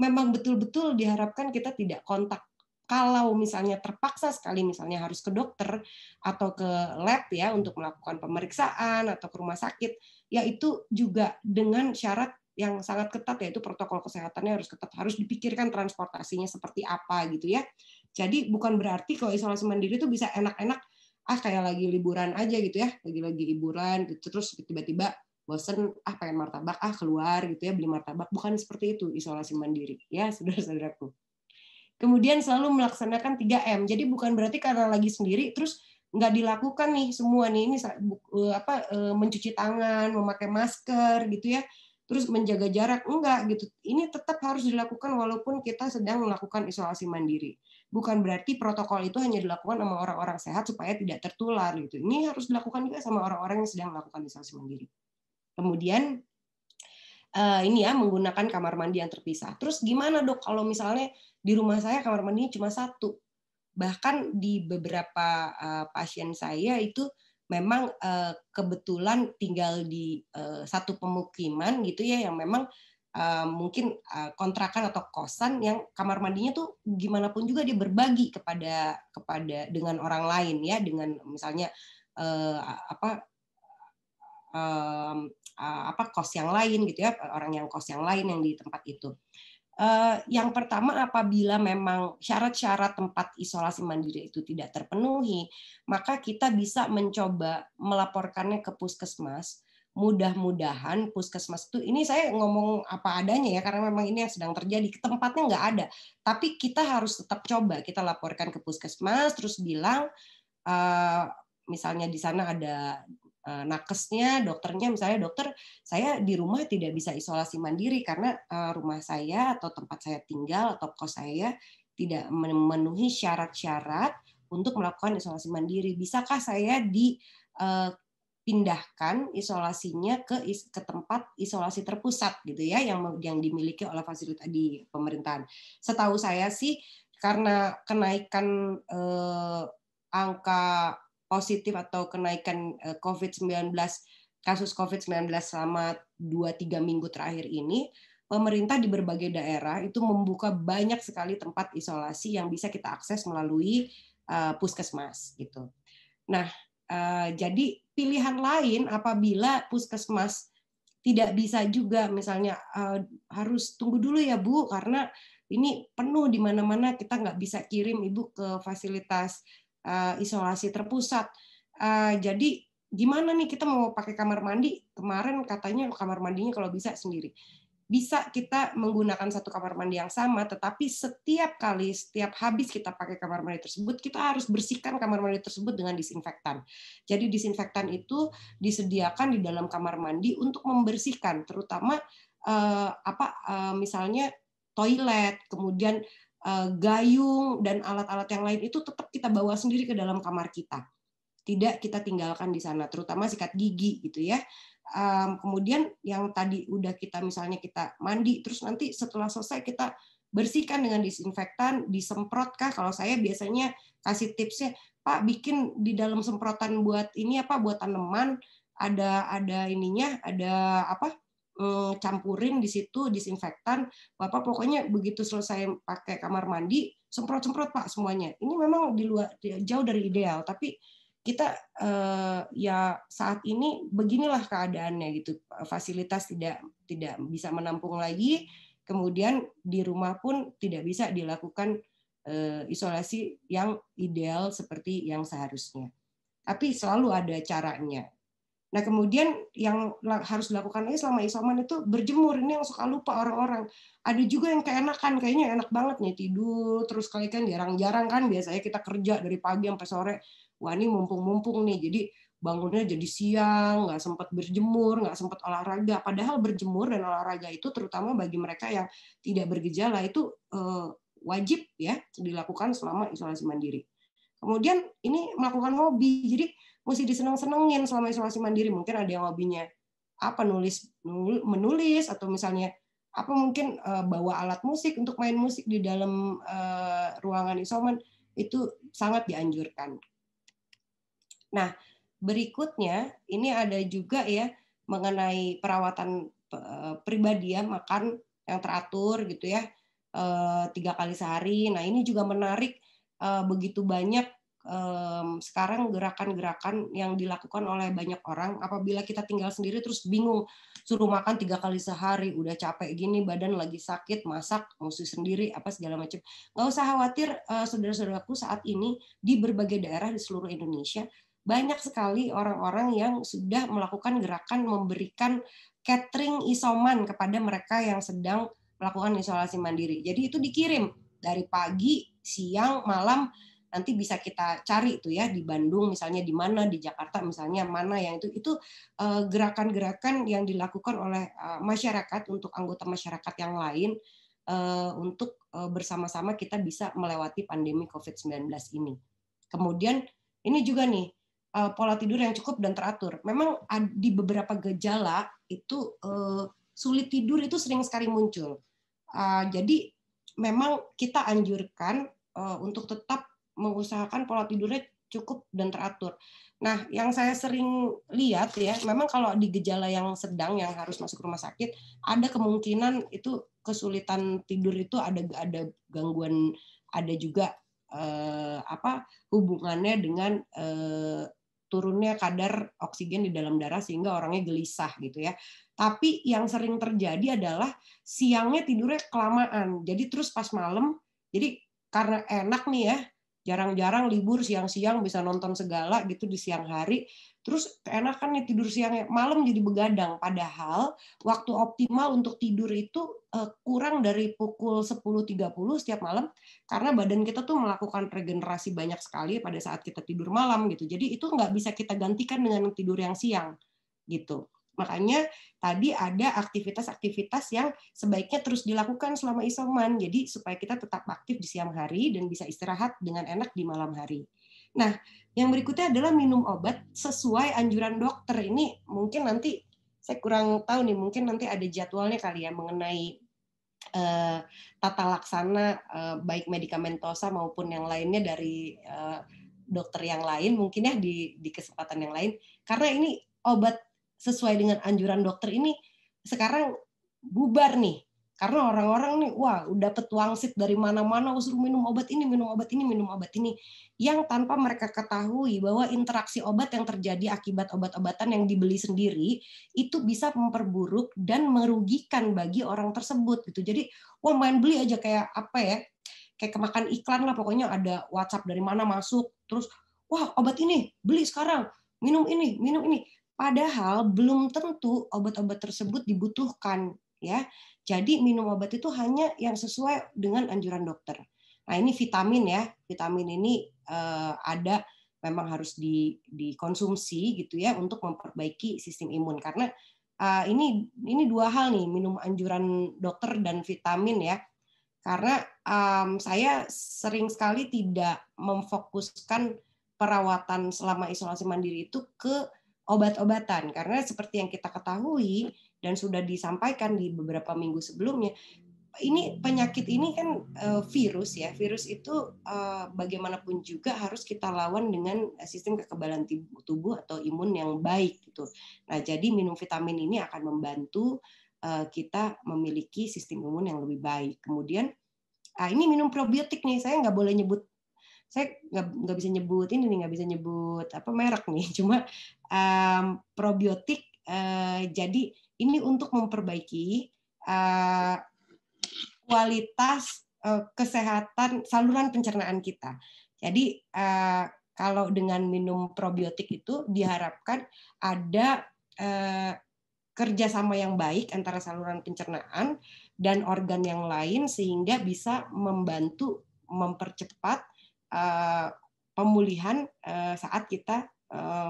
memang betul-betul diharapkan kita tidak kontak. Kalau misalnya terpaksa sekali misalnya harus ke dokter atau ke lab ya untuk melakukan pemeriksaan atau ke rumah sakit, ya itu juga dengan syarat yang sangat ketat, yaitu protokol kesehatannya harus ketat, harus dipikirkan transportasinya seperti apa gitu ya. Jadi bukan berarti kalau isolasi mandiri itu bisa enak-enak kayak lagi liburan aja gitu ya, lagi liburan gitu, terus tiba-tiba bosen pengen martabak keluar gitu ya beli martabak. Bukan seperti itu isolasi mandiri ya saudara-saudaraku. Kemudian selalu melaksanakan 3M. Jadi bukan berarti karena lagi sendiri terus nggak dilakukan nih semua nih, ini mencuci tangan, memakai masker gitu ya, terus menjaga jarak, enggak gitu. Ini tetap harus dilakukan walaupun kita sedang melakukan isolasi mandiri. Bukan berarti protokol itu hanya dilakukan sama orang-orang sehat supaya tidak tertular gitu. Ini harus dilakukan juga sama orang-orang yang sedang melakukan isolasi mandiri. Kemudian ini ya menggunakan kamar mandi yang terpisah. Terus gimana dok kalau misalnya di rumah saya kamar mandinya cuma satu? Bahkan di beberapa pasien saya itu memang kebetulan tinggal di satu pemukiman gitu ya, yang memang mungkin kontrakan atau kosan yang kamar mandinya tuh gimana pun juga dia berbagi kepada dengan orang lain ya, dengan misalnya kos yang lain gitu ya, orang yang kos yang lain yang di tempat itu. Yang pertama, apabila memang syarat-syarat tempat isolasi mandiri itu tidak terpenuhi, maka kita bisa mencoba melaporkannya ke puskesmas. Mudah-mudahan puskesmas itu, ini saya ngomong apa adanya ya, karena memang ini yang sedang terjadi, tempatnya nggak ada. Tapi kita harus tetap coba, kita laporkan ke puskesmas, terus bilang, misalnya di sana ada nakesnya, dokternya, misalnya dokter, saya di rumah tidak bisa isolasi mandiri karena rumah saya atau tempat saya tinggal atau kos saya tidak memenuhi syarat-syarat untuk melakukan isolasi mandiri. Bisakah saya dipindahkan isolasinya ke tempat isolasi terpusat gitu ya, yang dimiliki oleh fasilitas di pemerintahan. Setahu saya sih karena kenaikan angka positif atau kenaikan COVID-19, kasus COVID-19 selama 2-3 minggu terakhir ini, pemerintah di berbagai daerah itu membuka banyak sekali tempat isolasi yang bisa kita akses melalui puskesmas gitu. Nah, jadi pilihan lain apabila puskesmas tidak bisa juga, misalnya harus tunggu dulu ya Bu, karena ini penuh di mana-mana, kita nggak bisa kirim Ibu ke fasilitas isolasi terpusat. Jadi gimana nih kita mau pakai kamar mandi? Kemarin katanya kamar mandinya kalau bisa sendiri. Bisa kita menggunakan satu kamar mandi yang sama, tetapi setiap habis kita pakai kamar mandi tersebut, kita harus bersihkan kamar mandi tersebut dengan disinfektan. Jadi disinfektan itu disediakan di dalam kamar mandi untuk membersihkan, terutama misalnya toilet, kemudian gayung dan alat-alat yang lain itu tetap kita bawa sendiri ke dalam kamar kita. Tidak kita tinggalkan di sana, terutama sikat gigi gitu ya. Kemudian yang tadi udah kita misalnya kita mandi, terus nanti setelah selesai kita bersihkan dengan disinfektan, disemprot kah? Kalau saya biasanya kasih tipsnya, Pak bikin di dalam semprotan buat ini buat tanaman, ada ininya, ada campurin di situ disinfektan. Bapak pokoknya begitu selesai pakai kamar mandi, semprot-semprot Pak semuanya. Ini memang jauh dari ideal, tapi kita ya saat ini beginilah keadaannya gitu. Fasilitas tidak bisa menampung lagi, kemudian di rumah pun tidak bisa dilakukan isolasi yang ideal seperti yang seharusnya. Tapi selalu ada caranya. Nah, kemudian yang harus dilakukan lagi selama isoman itu berjemur. Ini yang suka lupa orang-orang. Ada juga yang keenakan, kayaknya enak banget nih tidur terus, kali kan jarang-jarang kan biasanya kita kerja dari pagi sampai sore. Wah, ini mumpung-mumpung nih. Jadi bangunnya jadi siang, nggak sempat berjemur, nggak sempat olahraga. Padahal berjemur dan olahraga itu terutama bagi mereka yang tidak bergejala itu wajib ya dilakukan selama isolasi mandiri. Kemudian ini melakukan hobi. Jadi mesti diseneng-senengin selama isolasi mandiri. Mungkin ada yang hobinya menulis atau misalnya mungkin bawa alat musik untuk main musik di dalam ruangan isoman, itu sangat dianjurkan. Nah, berikutnya ini ada juga ya mengenai perawatan pribadi ya, makan yang teratur gitu ya, 3 kali sehari. Nah, ini juga menarik, begitu banyak sekarang gerakan-gerakan yang dilakukan oleh banyak orang. Apabila kita tinggal sendiri terus bingung, suruh makan 3 kali sehari, udah capek gini, badan lagi sakit, masak mesti sendiri segala macam. Nggak usah khawatir, saudara-saudaraku, saat ini di berbagai daerah di seluruh Indonesia banyak sekali orang-orang yang sudah melakukan gerakan memberikan catering isoman kepada mereka yang sedang melakukan isolasi mandiri. Jadi itu dikirim dari pagi, siang, malam. Nanti bisa kita cari itu ya di Bandung misalnya di mana, di Jakarta misalnya mana yang itu gerakan-gerakan yang dilakukan oleh masyarakat untuk anggota masyarakat yang lain untuk bersama-sama kita bisa melewati pandemi COVID-19 ini. Kemudian ini juga nih pola tidur yang cukup dan teratur. Memang di beberapa gejala itu sulit tidur itu sering sekali muncul. Jadi memang kita anjurkan untuk tetap mengusahakan pola tidurnya cukup dan teratur. Nah, yang saya sering lihat ya, memang kalau di gejala yang sedang yang harus masuk rumah sakit, ada kemungkinan itu kesulitan tidur itu ada gangguan, ada juga hubungannya dengan turunnya kadar oksigen di dalam darah sehingga orangnya gelisah gitu ya. Tapi yang sering terjadi adalah siangnya tidurnya kelamaan. Jadi terus pas malam, jadi karena enak nih ya, jarang-jarang libur siang-siang bisa nonton segala gitu di siang hari, terus keenakan nih tidur siangnya, malam jadi begadang. Padahal waktu optimal untuk tidur itu kurang dari pukul 10.30 setiap malam, karena badan kita tuh melakukan regenerasi banyak sekali pada saat kita tidur malam gitu. Jadi itu nggak bisa kita gantikan dengan tidur yang siang gitu. Makanya tadi ada aktivitas-aktivitas yang sebaiknya terus dilakukan selama isoman, jadi supaya kita tetap aktif di siang hari dan bisa istirahat dengan enak di malam hari. Nah, yang berikutnya adalah minum obat sesuai anjuran dokter. Ini mungkin nanti saya kurang tahu nih, mungkin nanti ada jadwalnya kali ya mengenai tata laksana baik medikamentosa maupun yang lainnya dari dokter yang lain mungkin ya di kesempatan yang lain, karena ini obat sesuai dengan anjuran dokter ini sekarang bubar nih, karena orang-orang nih wah udah dapet wangsit dari mana-mana, suruh minum obat ini, minum obat ini, minum obat ini, yang tanpa mereka ketahui bahwa interaksi obat yang terjadi akibat obat-obatan yang dibeli sendiri itu bisa memperburuk dan merugikan bagi orang tersebut gitu. Jadi wah main beli aja kayak apa ya, kayak kemakan iklan lah, pokoknya ada WhatsApp dari mana masuk, terus wah obat ini beli sekarang, minum ini, minum ini. Padahal belum tentu obat-obat tersebut dibutuhkan ya. Jadi minum obat itu hanya yang sesuai dengan anjuran dokter. Nah, ini vitamin ya. Vitamin ini ada memang harus dikonsumsi gitu ya untuk memperbaiki sistem imun, karena ini dua hal nih, minum anjuran dokter dan vitamin ya. Karena saya sering sekali tidak memfokuskan perawatan selama isolasi mandiri itu ke obat-obatan, karena seperti yang kita ketahui dan sudah disampaikan di beberapa minggu sebelumnya, ini penyakit ini kan virus ya, virus itu bagaimanapun juga harus kita lawan dengan sistem kekebalan tubuh atau imun yang baik gitu. Nah, jadi minum vitamin ini akan membantu kita memiliki sistem imun yang lebih baik. Kemudian ini minum probiotik nih, saya nggak boleh nyebut, saya nggak bisa nyebut ini nih, nggak bisa nyebut apa merek nih, cuma probiotik. Jadi ini untuk memperbaiki kualitas kesehatan saluran pencernaan kita. Jadi kalau dengan minum probiotik itu diharapkan ada kerjasama yang baik antara saluran pencernaan dan organ yang lain sehingga bisa membantu mempercepat pemulihan saat kita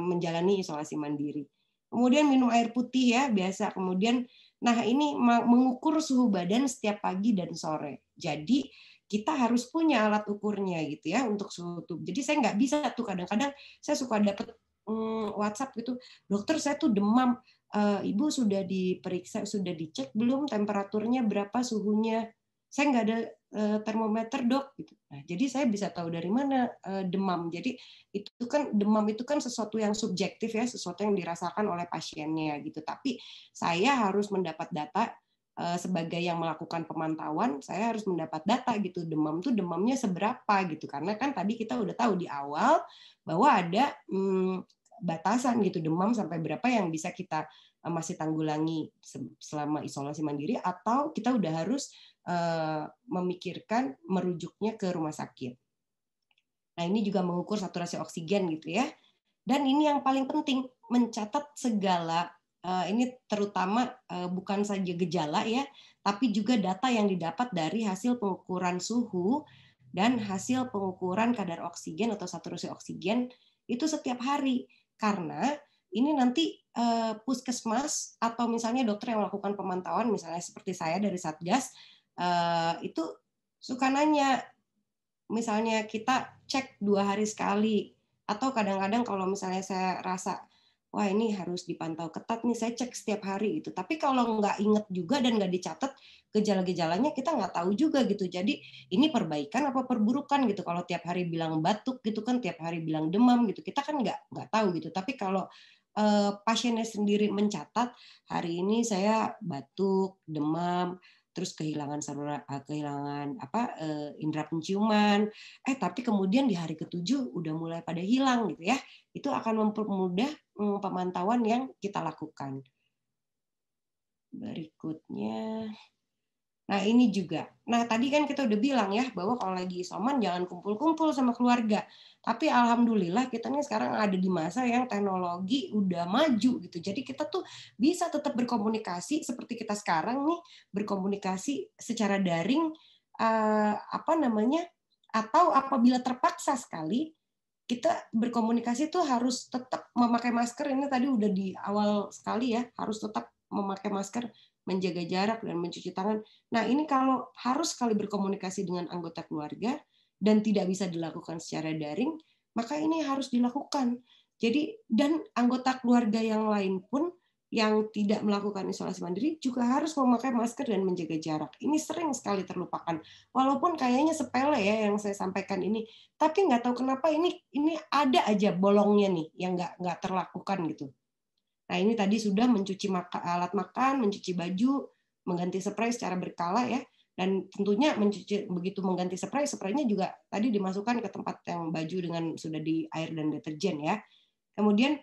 menjalani isolasi mandiri. Kemudian minum air putih ya biasa. Kemudian nah ini mengukur suhu badan setiap pagi dan sore. Jadi kita harus punya alat ukurnya gitu ya untuk suhu tubuh. Jadi saya nggak bisa tuh, kadang-kadang saya suka dapet WhatsApp gitu, dokter saya tuh demam. Ibu sudah diperiksa, sudah dicek belum temperaturnya berapa, suhunya? Saya nggak ada termometer dok. Gitu. Nah, jadi saya bisa tahu dari mana demam. Jadi itu kan demam itu kan sesuatu yang subjektif ya, sesuatu yang dirasakan oleh pasiennya gitu. Tapi saya harus mendapat data sebagai yang melakukan pemantauan, saya harus mendapat data gitu. Demam tuh demamnya seberapa gitu. Karena kan tadi kita udah tahu di awal bahwa ada batasan gitu demam sampai berapa yang bisa kita masih tanggulangi selama isolasi mandiri, atau kita udah harus memikirkan merujuknya ke rumah sakit. Nah, ini juga mengukur saturasi oksigen gitu ya. Dan ini yang paling penting, mencatat segala ini terutama bukan saja gejala ya, tapi juga data yang didapat dari hasil pengukuran suhu dan hasil pengukuran kadar oksigen atau saturasi oksigen itu setiap hari. Karena ini nanti puskesmas atau misalnya dokter yang melakukan pemantauan, misalnya seperti saya dari Satgas, itu suka nanya, misalnya kita cek 2 hari sekali, atau kadang-kadang kalau misalnya saya rasa wah ini harus dipantau ketat nih, saya cek setiap hari itu. Tapi kalau nggak inget juga dan nggak dicatat gejala-gejalanya, kita nggak tahu juga gitu. Jadi ini perbaikan apa perburukan gitu. Kalau tiap hari bilang batuk gitu kan, tiap hari bilang demam gitu, kita kan nggak tahu gitu. Tapi kalau pasiennya sendiri mencatat, hari ini saya batuk, demam, terus kehilangan indera penciuman, tapi kemudian di hari ke-7 udah mulai pada hilang gitu ya. Itu akan mempermudah pemantauan yang kita lakukan. Berikutnya. Nah, ini juga. Nah, tadi kan kita udah bilang ya, bahwa kalau lagi isoman jangan kumpul-kumpul sama keluarga. Tapi alhamdulillah kita nih sekarang ada di masa yang teknologi udah maju gitu. Jadi kita tuh bisa tetap berkomunikasi seperti kita sekarang nih, berkomunikasi secara daring, atau apabila terpaksa sekali, kita berkomunikasi tuh harus tetap memakai masker. Ini tadi udah di awal sekali ya, harus tetap memakai masker, menjaga jarak, dan mencuci tangan. Nah, ini kalau harus sekali berkomunikasi dengan anggota keluarga dan tidak bisa dilakukan secara daring, maka ini harus dilakukan. Jadi, dan anggota keluarga yang lain pun yang tidak melakukan isolasi mandiri juga harus memakai masker dan menjaga jarak. Ini sering sekali terlupakan. Walaupun kayaknya sepele ya yang saya sampaikan ini, tapi nggak tahu kenapa ini ada aja bolongnya nih yang nggak terlakukan gitu. Nah, ini tadi sudah mencuci alat makan, mencuci baju, mengganti spray secara berkala ya. Dan tentunya begitu mengganti spray, spraynya juga tadi dimasukkan ke tempat yang baju dengan sudah di air dan deterjen ya. Kemudian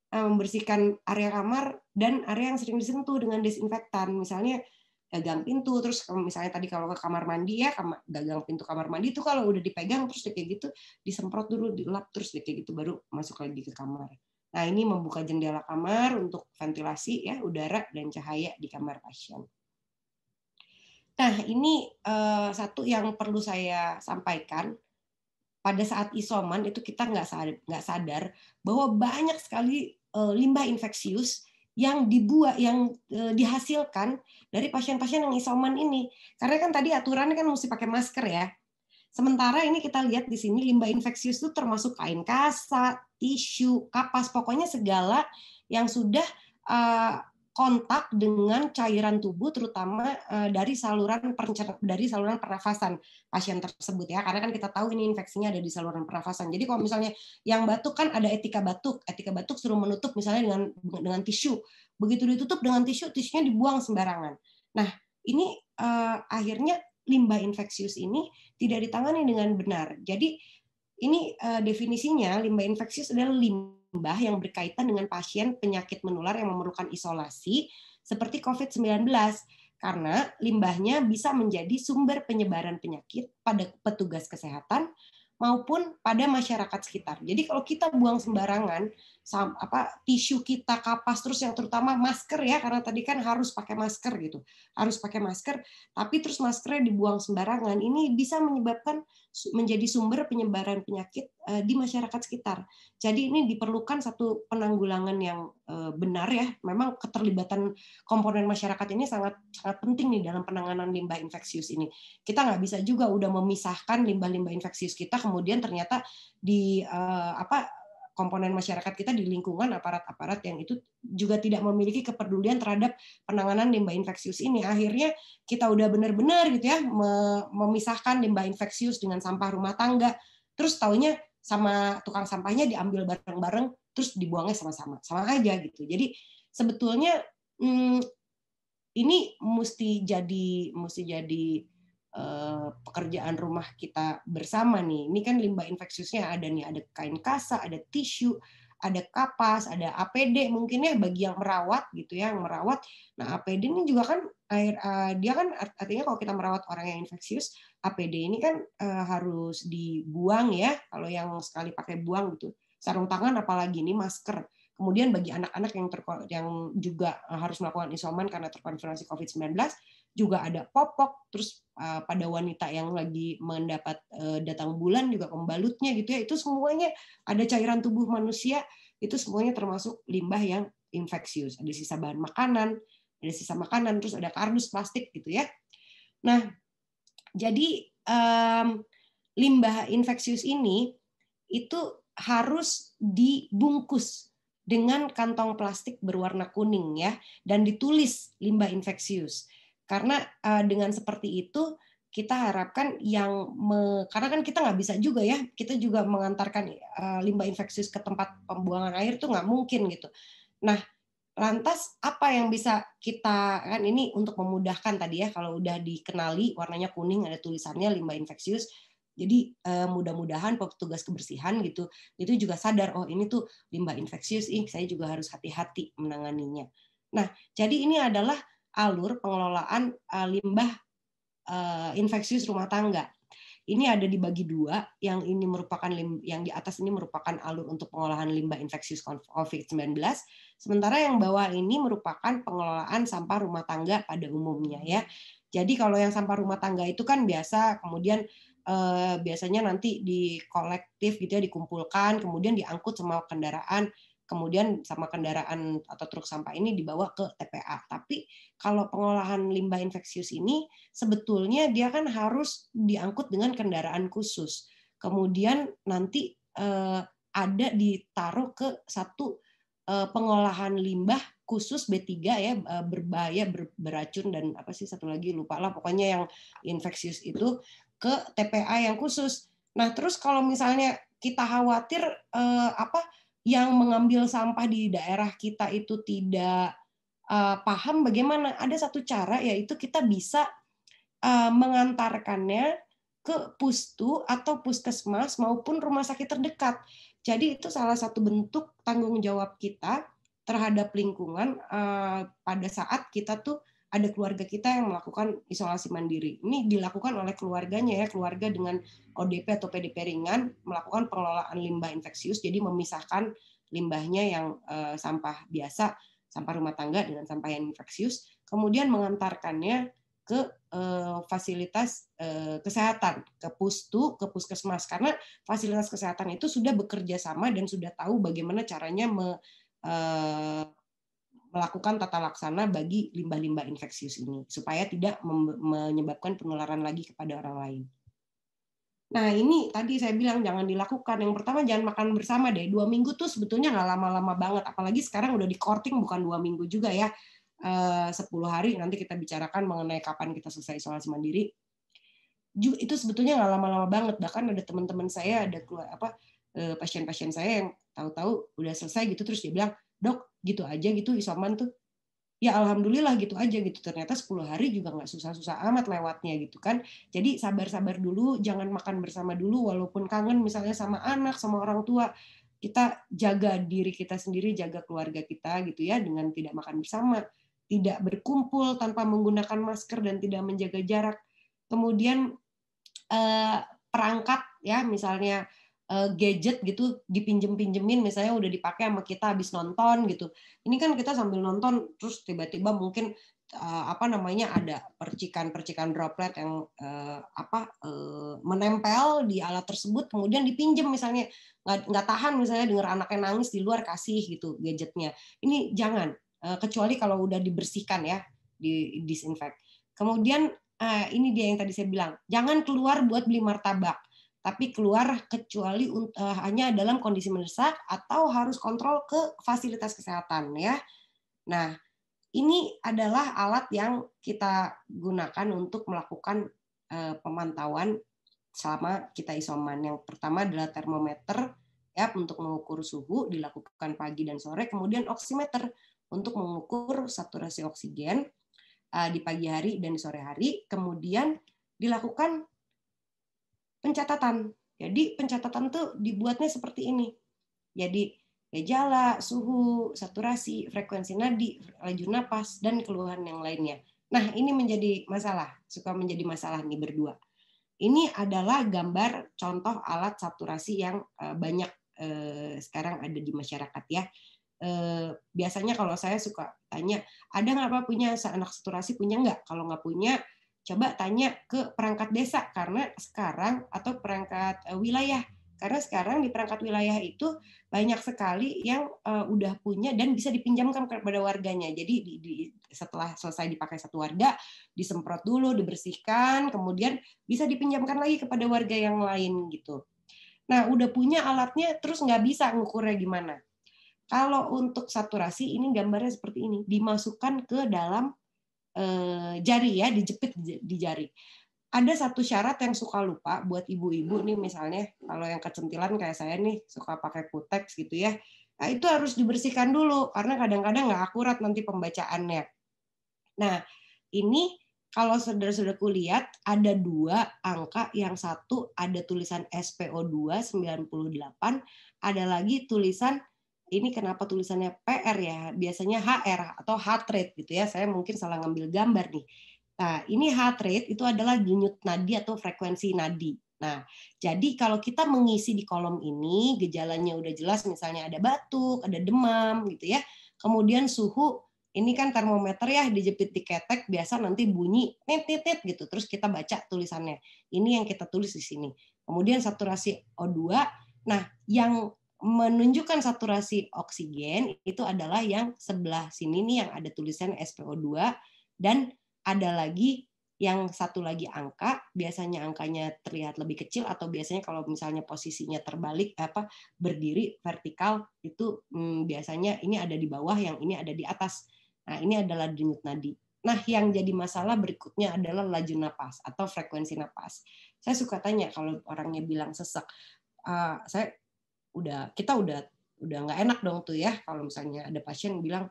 membersihkan area kamar dan area yang sering disentuh dengan desinfektan. Misalnya gagang pintu, terus misalnya tadi kalau ke kamar mandi ya, gagang pintu kamar mandi itu kalau udah dipegang terus kayak gitu, disemprot dulu, dilap terus kayak gitu, baru masuk lagi ke kamar. Nah, ini membuka jendela kamar untuk ventilasi ya, udara dan cahaya di kamar pasien. Nah, ini satu yang perlu saya sampaikan. Pada saat isoman itu kita nggak sadar bahwa banyak sekali limbah infeksius yang dihasilkan dari pasien-pasien yang isoman ini. Karena kan tadi aturannya kan mesti pakai masker ya. Sementara ini kita lihat di sini limbah infeksius itu termasuk kain kasa, tisu, kapas, pokoknya segala yang sudah kontak dengan cairan tubuh, terutama dari saluran pernafasan pasien tersebut ya. Karena kan kita tahu ini infeksinya ada di saluran pernafasan. Jadi kalau misalnya yang batuk kan ada etika batuk suruh menutup misalnya dengan tisu. Begitu ditutup dengan tisu, tisunya dibuang sembarangan. Nah, ini akhirnya limbah infeksius ini tidak ditangani dengan benar. Jadi ini definisinya limbah infeksius adalah limbah yang berkaitan dengan pasien penyakit menular yang memerlukan isolasi seperti COVID-19 karena limbahnya bisa menjadi sumber penyebaran penyakit pada petugas kesehatan maupun pada masyarakat sekitar. Jadi kalau kita buang sembarangan, tisu kita, kapas, terus yang terutama masker ya, karena tadi kan harus pakai masker gitu, harus pakai masker, tapi terus maskernya dibuang sembarangan, ini bisa menyebabkan menjadi sumber penyebaran penyakit di masyarakat sekitar. Jadi ini diperlukan satu penanggulangan yang benar ya. Memang keterlibatan komponen masyarakat ini sangat penting nih dalam penanganan limbah infeksius ini. Kita nggak bisa juga udah memisahkan limbah-limbah infeksius kita, kemudian ternyata di komponen masyarakat kita di lingkungan aparat-aparat yang itu juga tidak memiliki kepedulian terhadap penanganan limbah infeksius ini. Akhirnya kita udah benar-benar gitu ya memisahkan limbah infeksius dengan sampah rumah tangga. Terus taunya sama tukang sampahnya diambil bareng-bareng, terus dibuangnya sama-sama, sama aja gitu. Jadi sebetulnya ini mesti jadi pekerjaan rumah kita bersama nih. Ini kan limbah infeksiusnya ada nih, ada kain kasa, ada tisu, ada kapas, ada APD mungkin ya bagi yang merawat gitu ya, yang merawat. Nah, APD ini juga kan dia kan artinya kalau kita merawat orang yang infeksius, APD ini kan harus dibuang ya, kalau yang sekali pakai buang gitu. Sarung tangan apalagi ini masker. Kemudian bagi anak-anak yang juga harus melakukan isoman karena terkonfirmasi COVID-19 juga ada popok, terus pada wanita yang lagi mendapat datang bulan juga pembalutnya gitu ya, itu semuanya ada cairan tubuh manusia, itu semuanya termasuk limbah yang infeksius. Ada sisa bahan makanan, terus ada kardus plastik gitu ya. Nah, jadi limbah infeksius ini itu harus dibungkus dengan kantong plastik berwarna kuning ya, dan ditulis limbah infeksius. Karena dengan seperti itu kita harapkan karena kan kita nggak bisa juga ya, kita juga mengantarkan limbah infeksius ke tempat pembuangan air tuh nggak mungkin gitu. Nah, lantas apa yang bisa kita, kan ini untuk memudahkan tadi ya, kalau udah dikenali warnanya kuning ada tulisannya limbah infeksius, jadi mudah-mudahan petugas kebersihan gitu itu juga sadar, oh ini tuh limbah infeksius, saya juga harus hati-hati menanganinya. Nah, jadi ini adalah alur pengelolaan limbah infeksius rumah tangga. Ini ada dibagi dua, yang ini merupakan yang di atas ini merupakan alur untuk pengolahan limbah infeksius COVID-19, sementara yang bawah ini merupakan pengelolaan sampah rumah tangga pada umumnya ya. Jadi kalau yang sampah rumah tangga itu kan biasa, kemudian biasanya nanti di kolektif gitu ya, dikumpulkan, kemudian diangkut sama kendaraan, kemudian sama kendaraan atau truk sampah ini dibawa ke TPA. Tapi kalau pengolahan limbah infeksius ini sebetulnya dia kan harus diangkut dengan kendaraan khusus. Kemudian nanti ada ditaruh ke satu pengolahan limbah khusus B3 ya, berbahaya, beracun, dan apa sih satu lagi lupa lah, pokoknya yang infeksius itu ke TPA yang khusus. Nah, terus kalau misalnya kita khawatir yang mengambil sampah di daerah kita itu tidak paham bagaimana, ada satu cara, yaitu kita bisa mengantarkannya ke pustu atau puskesmas maupun rumah sakit terdekat. Jadi itu salah satu bentuk tanggung jawab kita terhadap lingkungan pada saat kita tuh ada keluarga kita yang melakukan isolasi mandiri. Ini dilakukan oleh keluarganya ya, keluarga dengan ODP atau PDP ringan melakukan pengelolaan limbah infeksius, jadi memisahkan limbahnya yang sampah biasa, sampah rumah tangga dengan sampah yang infeksius, kemudian mengantarkannya ke fasilitas kesehatan, ke pustu, ke puskesmas, karena fasilitas kesehatan itu sudah bekerja sama dan sudah tahu bagaimana caranya melakukan tata laksana bagi limbah-limbah infeksius ini supaya tidak menyebabkan penularan lagi kepada orang lain. Nah, ini tadi saya bilang jangan dilakukan. Yang pertama, jangan makan bersama deh. 2 minggu tuh sebetulnya nggak lama-lama banget. Apalagi sekarang udah di courting, bukan 2 minggu juga ya. 10 hari nanti kita bicarakan mengenai kapan kita selesai isolasi mandiri. Itu sebetulnya nggak lama-lama banget. Bahkan ada teman-teman saya, ada pasien-pasien saya yang tahu-tahu udah selesai gitu, terus dia bilang, "Dok, gitu aja gitu isoman tuh." Ya alhamdulillah gitu aja gitu. Ternyata 10 hari juga nggak susah-susah amat lewatnya gitu kan. Jadi sabar-sabar dulu, jangan makan bersama dulu walaupun kangen misalnya sama anak, sama orang tua. Kita jaga diri kita sendiri, jaga keluarga kita gitu ya, dengan tidak makan bersama, tidak berkumpul tanpa menggunakan masker dan tidak menjaga jarak. Kemudian perangkat ya, misalnya gadget gitu dipinjem-pinjemin, misalnya udah dipakai sama kita habis nonton gitu. Ini kan kita sambil nonton terus tiba-tiba mungkin ada percikan-percikan droplet yang menempel di alat tersebut, kemudian dipinjem misalnya, nggak tahan misalnya dengar anaknya nangis di luar, kasih gitu gadgetnya. Ini jangan, kecuali kalau udah dibersihkan ya, disinfek. Kemudian ini dia yang tadi saya bilang, jangan keluar buat beli martabak, tapi keluar kecuali hanya dalam kondisi mendesak atau harus kontrol ke fasilitas kesehatan ya. Nah, ini adalah alat yang kita gunakan untuk melakukan pemantauan selama kita isoman. Yang pertama adalah termometer ya, untuk mengukur suhu, dilakukan pagi dan sore, kemudian oximeter untuk mengukur saturasi oksigen di pagi hari dan di sore hari, kemudian dilakukan pencatatan. Jadi pencatatan tuh dibuatnya seperti ini. Jadi gejala, suhu, saturasi, frekuensi nadi, laju napas, dan keluhan yang lainnya. Nah, ini menjadi masalah, suka menjadi masalah nih berdua. Ini adalah gambar contoh alat saturasi yang banyak sekarang ada di masyarakat ya. Biasanya kalau saya suka tanya, ada nggak Pak punya anak saturasi, punya nggak? Kalau nggak punya, coba tanya ke perangkat desa, karena sekarang, atau perangkat wilayah, karena sekarang di perangkat wilayah itu banyak sekali yang udah punya dan bisa dipinjamkan kepada warganya. Jadi setelah selesai dipakai satu warga, disemprot dulu, dibersihkan, kemudian bisa dipinjamkan lagi kepada warga yang lain gitu. Nah, udah punya alatnya, terus nggak bisa ngukurnya gimana? Kalau untuk saturasi ini gambarnya seperti ini, dimasukkan ke dalam jari ya, dijepit di jari. Ada satu syarat yang suka lupa buat ibu-ibu nih, misalnya kalau yang kecentilan kayak saya nih suka pakai kutex gitu ya. Nah, itu harus dibersihkan dulu karena kadang-kadang nggak akurat nanti pembacaannya. Nah, ini kalau saudara-saudaraku lihat ada 2 angka, yang satu ada tulisan SPO2 98, ada lagi tulisan ini kenapa tulisannya PR ya? Biasanya HR atau heart rate gitu ya. Saya mungkin salah ngambil gambar nih. Nah, ini heart rate itu adalah denyut nadi atau frekuensi nadi. Nah, jadi kalau kita mengisi di kolom ini, gejalanya udah jelas, misalnya ada batuk, ada demam gitu ya. Kemudian suhu, ini kan termometer ya, dijepit di ketek, biasa nanti bunyi tit tit tit gitu. Terus kita baca tulisannya. Ini yang kita tulis di sini. Kemudian saturasi O2. Nah, yang menunjukkan saturasi oksigen itu adalah yang sebelah sini nih, yang ada tulisan SPO2, dan ada lagi yang satu lagi angka, biasanya angkanya terlihat lebih kecil, atau biasanya kalau misalnya posisinya terbalik berdiri vertikal itu biasanya ini ada di bawah, yang ini ada di atas. Nah, ini adalah denyut nadi. Nah, yang jadi masalah berikutnya adalah laju napas atau frekuensi napas. Saya suka tanya kalau orangnya bilang sesek, kita udah nggak enak dong tuh ya kalau misalnya ada pasien bilang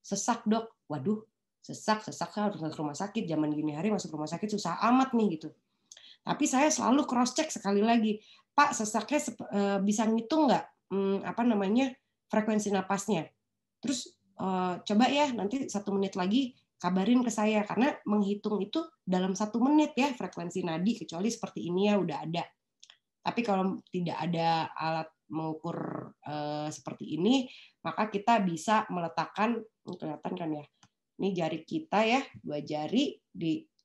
sesak dok, waduh sesak saya harus ke rumah sakit, zaman gini hari masuk rumah sakit susah amat nih gitu. Tapi saya selalu cross check sekali lagi, Pak sesaknya bisa ngitung nggak frekuensi napasnya, terus coba ya nanti 1 menit lagi kabarin ke saya, karena menghitung itu dalam 1 menit ya frekuensi nadi, kecuali seperti ini ya udah ada. Tapi kalau tidak ada alat mengukur seperti ini, maka kita bisa meletakkan, kelihatan kan ya, ini jari kita ya, 2 jari di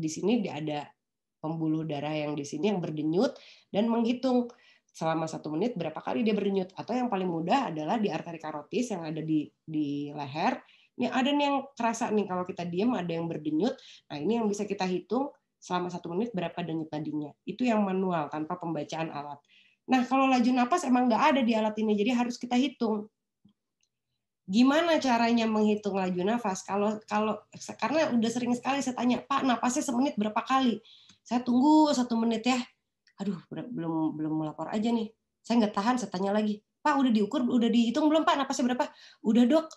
sini ada pembuluh darah yang di sini yang berdenyut, dan menghitung selama 1 menit berapa kali dia berdenyut. Atau yang paling mudah adalah di arteri karotis yang ada di leher. Ini ada nih yang kerasa nih kalau kita diam ada yang berdenyut. Nah, ini yang bisa kita hitung selama 1 menit berapa denyut nadinya. Itu yang manual tanpa pembacaan alat. Nah, kalau laju napas emang nggak ada di alat ini, jadi harus kita hitung. Gimana caranya menghitung laju nafas? Karena udah sering sekali saya tanya, Pak, napasnya semenit berapa kali? Saya tunggu 1 menit ya. Aduh, belum melapor aja nih. Saya nggak tahan, saya tanya lagi, Pak, udah diukur, udah dihitung belum Pak napasnya berapa? Udah dok,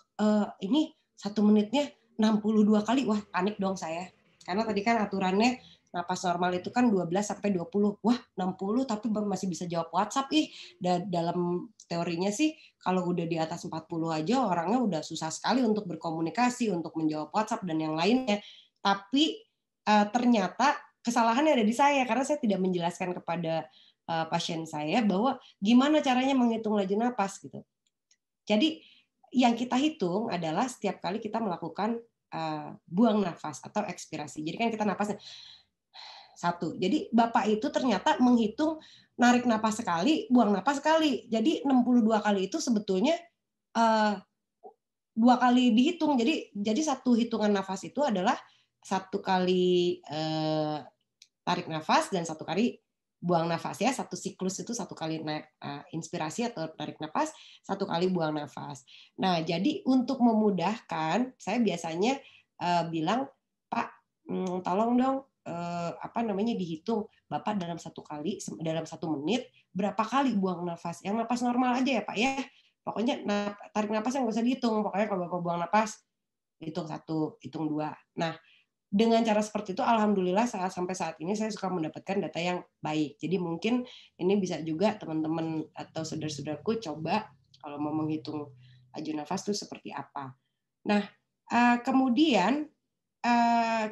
ini 1 menitnya 62 kali. Wah, panik dong saya. Karena tadi kan aturannya napas normal itu kan 12 sampai 20. Wah, 60 tapi masih bisa jawab WhatsApp ih. Dalam teorinya sih kalau udah di atas 40 aja orangnya udah susah sekali untuk berkomunikasi, untuk menjawab WhatsApp dan yang lainnya. Tapi ternyata kesalahannya ada di saya karena saya tidak menjelaskan kepada pasien saya bahwa gimana caranya menghitung laju napas gitu. Jadi yang kita hitung adalah setiap kali kita melakukan buang nafas atau ekspirasi. Jadi kan kita napasnya 1. Jadi Bapak itu ternyata menghitung narik napas sekali, buang napas sekali. Jadi 62 kali itu sebetulnya 2 kali dihitung. Jadi 1 hitungan nafas itu adalah 1 kali tarik nafas dan 1 kali buang nafas ya. 1 siklus itu 1 kali inspirasi atau tarik nafas, 1 kali buang nafas. Nah, jadi untuk memudahkan, saya biasanya bilang, Pak, tolong dong dihitung Bapak dalam 1 menit berapa kali buang nafas. Yang nafas normal aja ya Pak ya. Pokoknya tarik nafas yang nggak usah dihitung. Pokoknya kalau Bapak buang nafas, hitung 1, hitung 2. Nah, dengan cara seperti itu alhamdulillah sampai saat ini saya suka mendapatkan data yang baik. Jadi mungkin ini bisa juga teman-teman atau saudara-saudaraku coba kalau mau menghitung laju nafas itu seperti apa. Nah, kemudian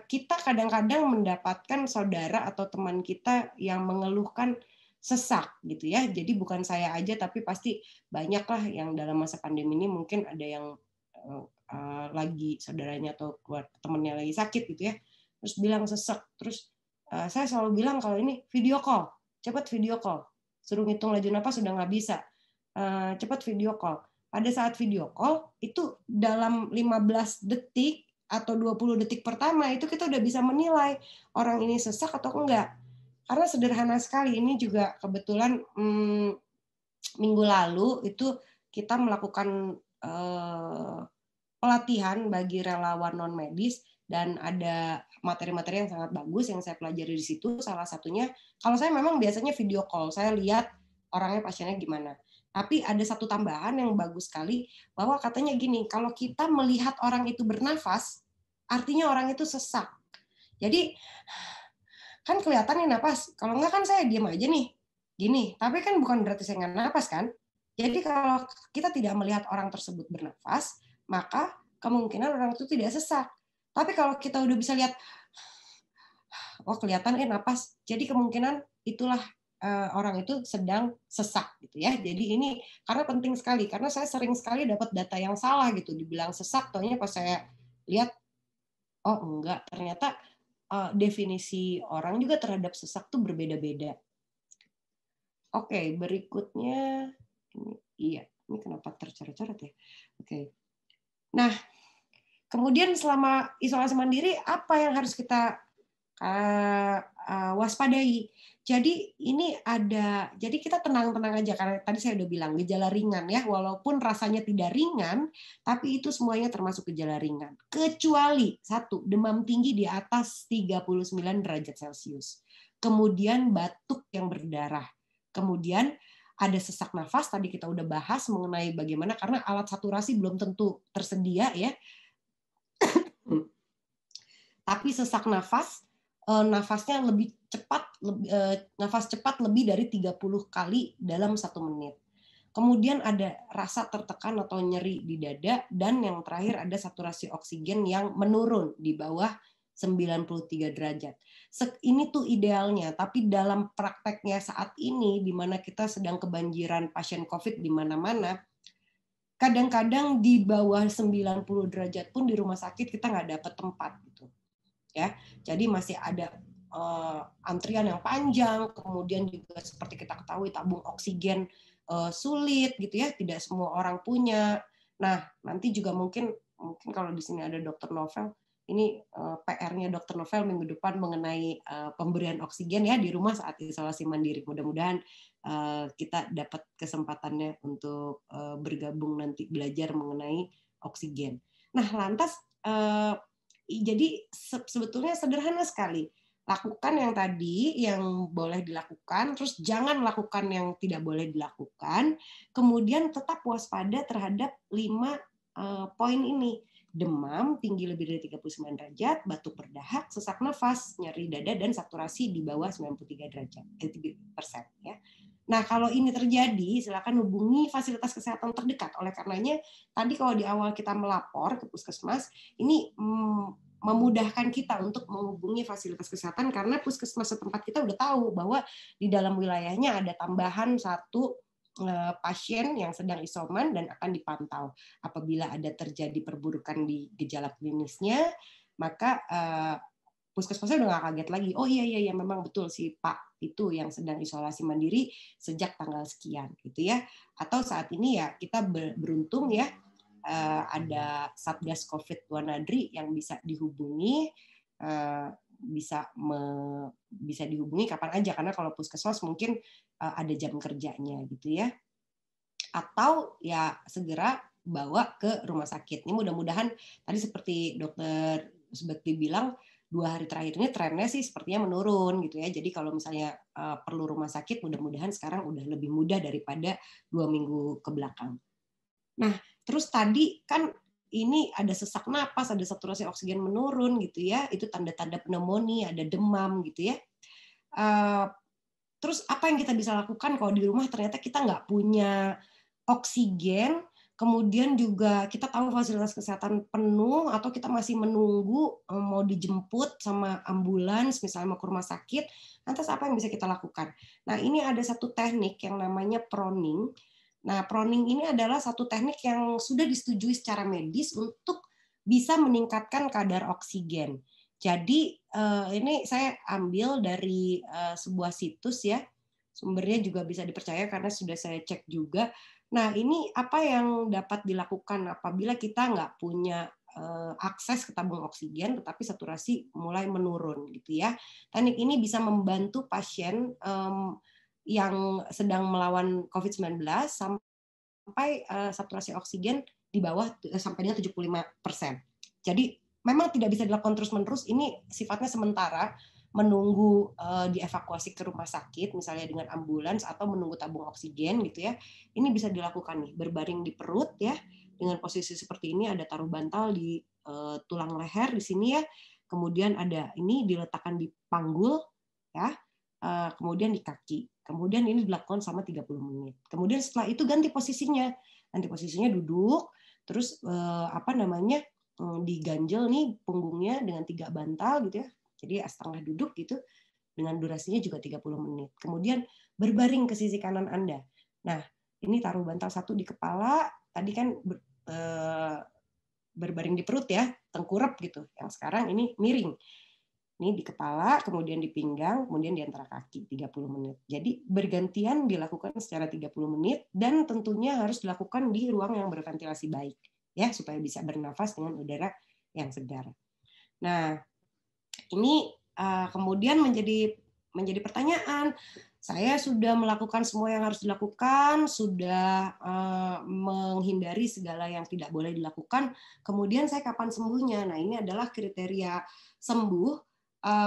kita kadang-kadang mendapatkan saudara atau teman kita yang mengeluhkan sesak gitu ya. Jadi bukan saya aja tapi pasti banyaklah yang dalam masa pandemi ini mungkin ada yang lagi saudaranya atau temannya lagi sakit gitu ya. Terus bilang sesak. Terus saya selalu bilang kalau ini video call, cepat video call. Suruh ngitung laju napas sudah nggak bisa. Cepat video call. Pada saat video call itu dalam 15 detik atau 20 detik pertama itu kita udah bisa menilai orang ini sesak atau enggak. Karena sederhana sekali, ini juga kebetulan minggu lalu itu kita melakukan pelatihan bagi relawan non medis dan ada materi-materi yang sangat bagus yang saya pelajari di situ. Salah satunya, kalau saya memang biasanya video call, saya lihat orangnya pasiennya gimana. Tapi ada satu tambahan yang bagus sekali, bahwa katanya gini, kalau kita melihat orang itu bernafas, artinya orang itu sesak. Jadi kan kelihatan nih napas, kalau enggak kan saya diam aja nih, gini. Tapi kan bukan berarti saya nggak napas kan. Jadi kalau kita tidak melihat orang tersebut bernafas, maka kemungkinan orang itu tidak sesak. Tapi kalau kita udah bisa lihat, oh kelihatan napas, jadi kemungkinan itulah orang itu sedang sesak gitu ya. Jadi ini karena penting sekali, karena saya sering sekali dapat data yang salah gitu, dibilang sesak, taunya pas saya lihat, oh enggak, ternyata definisi orang juga terhadap sesak tuh berbeda-beda. Oke, berikutnya, ini kenapa tercoret-coret ya? Oke. Nah, kemudian selama isolasi mandiri, apa yang harus kita waspadai? Jadi ini jadi kita tenang-tenang aja, karena tadi saya udah bilang gejala ringan ya, walaupun rasanya tidak ringan, tapi itu semuanya termasuk gejala ringan. Kecuali satu, demam tinggi di atas 39 derajat Celcius. Kemudian batuk yang berdarah. Kemudian ada sesak nafas, tadi kita udah bahas mengenai bagaimana, karena alat saturasi belum tentu tersedia ya. Tapi sesak nafas, nafasnya lebih cepat, nafas cepat lebih dari 30 kali dalam 1 menit. Kemudian ada rasa tertekan atau nyeri di dada, dan yang terakhir ada saturasi oksigen yang menurun di bawah 93 derajat. Ini tuh idealnya, tapi dalam prakteknya saat ini, di mana kita sedang kebanjiran pasien COVID di mana-mana, kadang-kadang di bawah 90 derajat pun di rumah sakit kita nggak dapat tempat gitu. Ya, jadi masih ada antrian yang panjang, kemudian juga seperti kita ketahui tabung oksigen sulit gitu ya, tidak semua orang punya. Nah, nanti juga mungkin kalau di sini ada Dr. Novel, ini PR-nya Dr. Novel minggu depan mengenai pemberian oksigen ya di rumah saat isolasi mandiri. Mudah-mudahan kita dapat kesempatannya untuk bergabung nanti belajar mengenai oksigen. Nah, lantas jadi sebetulnya sederhana sekali. Lakukan yang tadi yang boleh dilakukan, terus jangan lakukan yang tidak boleh dilakukan. Kemudian tetap waspada terhadap 5 poin ini. Demam tinggi lebih dari 39 derajat, batuk berdahak, sesak nafas, nyeri dada, dan saturasi di bawah 93 derajat, 3% ya. Nah, kalau ini terjadi, silakan hubungi fasilitas kesehatan terdekat. Oleh karenanya, tadi kalau di awal kita melapor ke puskesmas, ini memudahkan kita untuk menghubungi fasilitas kesehatan, karena puskesmas setempat kita udah tahu bahwa di dalam wilayahnya ada tambahan 1 pasien yang sedang isoman dan akan dipantau. Apabila ada terjadi perburukan di gejala klinisnya, maka puskesmasnya udah nggak kaget lagi. Oh iya memang betul si Pak itu yang sedang isolasi mandiri sejak tanggal sekian gitu ya. Atau saat ini ya kita beruntung ya ada Satgas COVID Wanadri yang bisa dihubungi, bisa dihubungi kapan aja, karena kalau puskesmas mungkin ada jam kerjanya gitu ya. Atau ya segera bawa ke rumah sakit. Ini mudah-mudahan tadi seperti Dokter Subekti bilang, 2 hari terakhir ini trennya sih sepertinya menurun gitu ya. Jadi kalau misalnya perlu rumah sakit, mudah-mudahan sekarang udah lebih mudah daripada 2 minggu ke belakang. Nah, terus tadi kan ini ada sesak napas, ada saturasi oksigen menurun gitu ya. Itu tanda-tanda pneumonia, ada demam gitu ya. Terus apa yang kita bisa lakukan kalau di rumah ternyata kita nggak punya oksigen, kemudian juga kita tahu fasilitas kesehatan penuh, atau kita masih menunggu mau dijemput sama ambulans, misalnya mau ke rumah sakit, lantas apa yang bisa kita lakukan? Nah, ini ada satu teknik yang namanya proning. Nah, proning ini adalah satu teknik yang sudah disetujui secara medis untuk bisa meningkatkan kadar oksigen. Jadi ini saya ambil dari sebuah situs ya, sumbernya juga bisa dipercaya karena sudah saya cek juga. Nah, ini apa yang dapat dilakukan apabila kita nggak punya akses ke tabung oksigen, tetapi saturasi mulai menurun gitu ya. Teknik ini bisa membantu pasien yang sedang melawan COVID-19 sampai saturasi oksigen di bawah sampai dengan 75%. Jadi memang tidak bisa dilakukan terus-menerus, ini sifatnya sementara, menunggu dievakuasi ke rumah sakit, misalnya dengan ambulans atau menunggu tabung oksigen gitu ya. Ini bisa dilakukan nih, berbaring di perut ya, dengan posisi seperti ini, ada taruh bantal di tulang leher di sini ya, kemudian ada ini diletakkan di panggul ya, kemudian di kaki. Kemudian ini dilakukan selama 30 menit. Kemudian setelah itu ganti posisinya. Ganti posisinya duduk, terus diganjel nih punggungnya dengan 3 bantal gitu ya. Jadi setengah duduk gitu, dengan durasinya juga 30 menit. Kemudian berbaring ke sisi kanan Anda. Nah, ini taruh bantal satu di kepala, tadi kan berbaring di perut ya, tengkurap gitu. Yang sekarang ini miring. Ini di kepala, kemudian di pinggang, kemudian di antara kaki 30 menit. Jadi bergantian dilakukan secara 30 menit dan tentunya harus dilakukan di ruang yang berventilasi baik ya, supaya bisa bernafas dengan udara yang segar. Nah, ini kemudian menjadi pertanyaan. Saya sudah melakukan semua yang harus dilakukan, sudah menghindari segala yang tidak boleh dilakukan. Kemudian saya kapan sembuhnya? Nah, ini adalah kriteria sembuh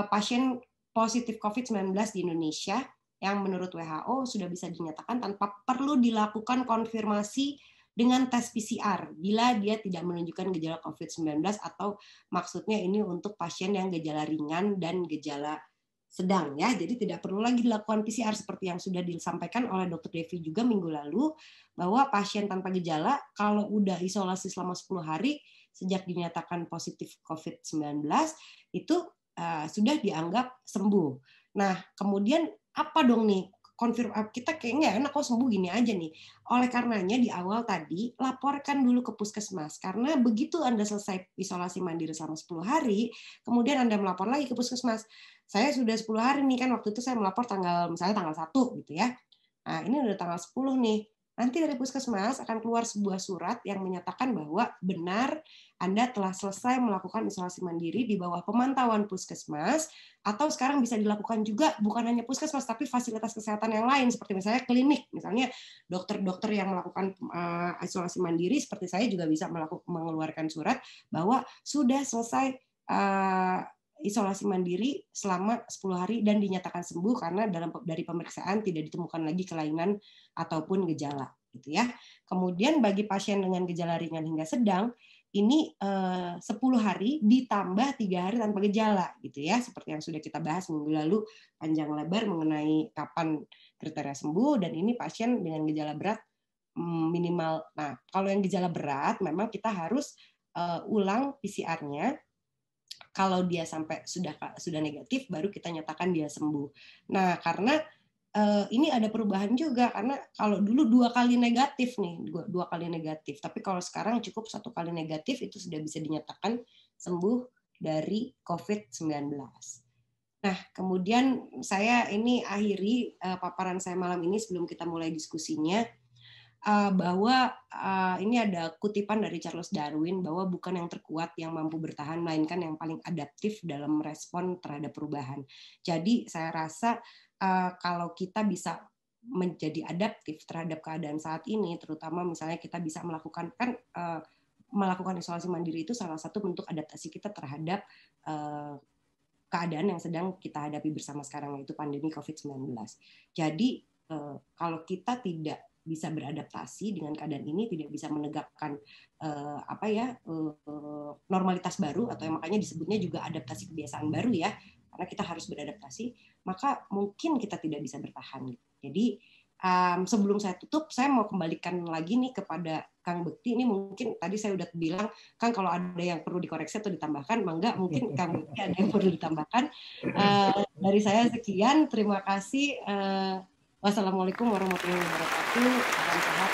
pasien positif COVID-19 di Indonesia yang menurut WHO sudah bisa dinyatakan tanpa perlu dilakukan konfirmasi dengan tes PCR bila dia tidak menunjukkan gejala COVID-19 atau maksudnya ini untuk pasien yang gejala ringan dan gejala sedang ya. Jadi tidak perlu lagi dilakukan PCR seperti yang sudah disampaikan oleh Dr. Devi juga minggu lalu, bahwa pasien tanpa gejala kalau udah isolasi selama 10 hari sejak dinyatakan positif COVID-19 itu sudah dianggap sembuh. Nah, kemudian apa dong nih? Kita kayaknya enak kok sembuh gini aja nih. Oleh karenanya di awal tadi laporkan dulu ke puskesmas, karena begitu Anda selesai isolasi mandiri selama 10 hari, kemudian Anda melapor lagi ke puskesmas. Saya sudah 10 hari nih, kan waktu itu saya melapor misalnya tanggal 1 gitu ya. Nah, ini udah tanggal 10 nih. Nanti dari puskesmas akan keluar sebuah surat yang menyatakan bahwa benar Anda telah selesai melakukan isolasi mandiri di bawah pemantauan puskesmas, atau sekarang bisa dilakukan juga bukan hanya puskesmas tapi fasilitas kesehatan yang lain seperti misalnya klinik, misalnya dokter-dokter yang melakukan isolasi mandiri seperti saya juga bisa mengeluarkan surat bahwa sudah selesai isolasi mandiri selama 10 hari dan dinyatakan sembuh karena dari pemeriksaan tidak ditemukan lagi kelainan ataupun gejala gitu ya. Kemudian bagi pasien dengan gejala ringan hingga sedang ini 10 hari ditambah 3 hari tanpa gejala gitu ya, seperti yang sudah kita bahas minggu lalu panjang lebar mengenai kapan kriteria sembuh, dan ini pasien dengan gejala berat minimal. Nah, kalau yang gejala berat memang kita harus ulang PCR-nya. Kalau dia sampai sudah negatif, baru kita nyatakan dia sembuh. Nah, karena ini ada perubahan juga, karena kalau dulu 2 kali negatif nih, 2 kali negatif. Tapi kalau sekarang cukup 1 kali negatif itu sudah bisa dinyatakan sembuh dari COVID-19. Nah, kemudian saya ini akhiri paparan saya malam ini sebelum kita mulai diskusinya, bahwa ini ada kutipan dari Charles Darwin bahwa bukan yang terkuat yang mampu bertahan, melainkan yang paling adaptif dalam merespon terhadap perubahan. Jadi saya rasa kalau kita bisa menjadi adaptif terhadap keadaan saat ini, terutama misalnya kita bisa melakukan isolasi mandiri itu salah satu bentuk adaptasi kita terhadap keadaan yang sedang kita hadapi bersama sekarang, yaitu pandemi COVID-19. Jadi kalau kita tidak bisa beradaptasi dengan keadaan ini, tidak bisa menegakkan normalitas baru, atau yang makanya disebutnya juga adaptasi kebiasaan baru ya, karena kita harus beradaptasi, maka mungkin kita tidak bisa bertahan. Jadi sebelum saya tutup, saya mau kembalikan lagi nih kepada Kang Bekti. Ini mungkin tadi saya udah bilang, Kang kalau ada yang perlu dikoreksi atau ditambahkan, mangga mungkin Kang Bekti ada yang perlu ditambahkan. Dari saya sekian, terima kasih. Wassalamualaikum warahmatullahi wabarakatuh. Salam sehat.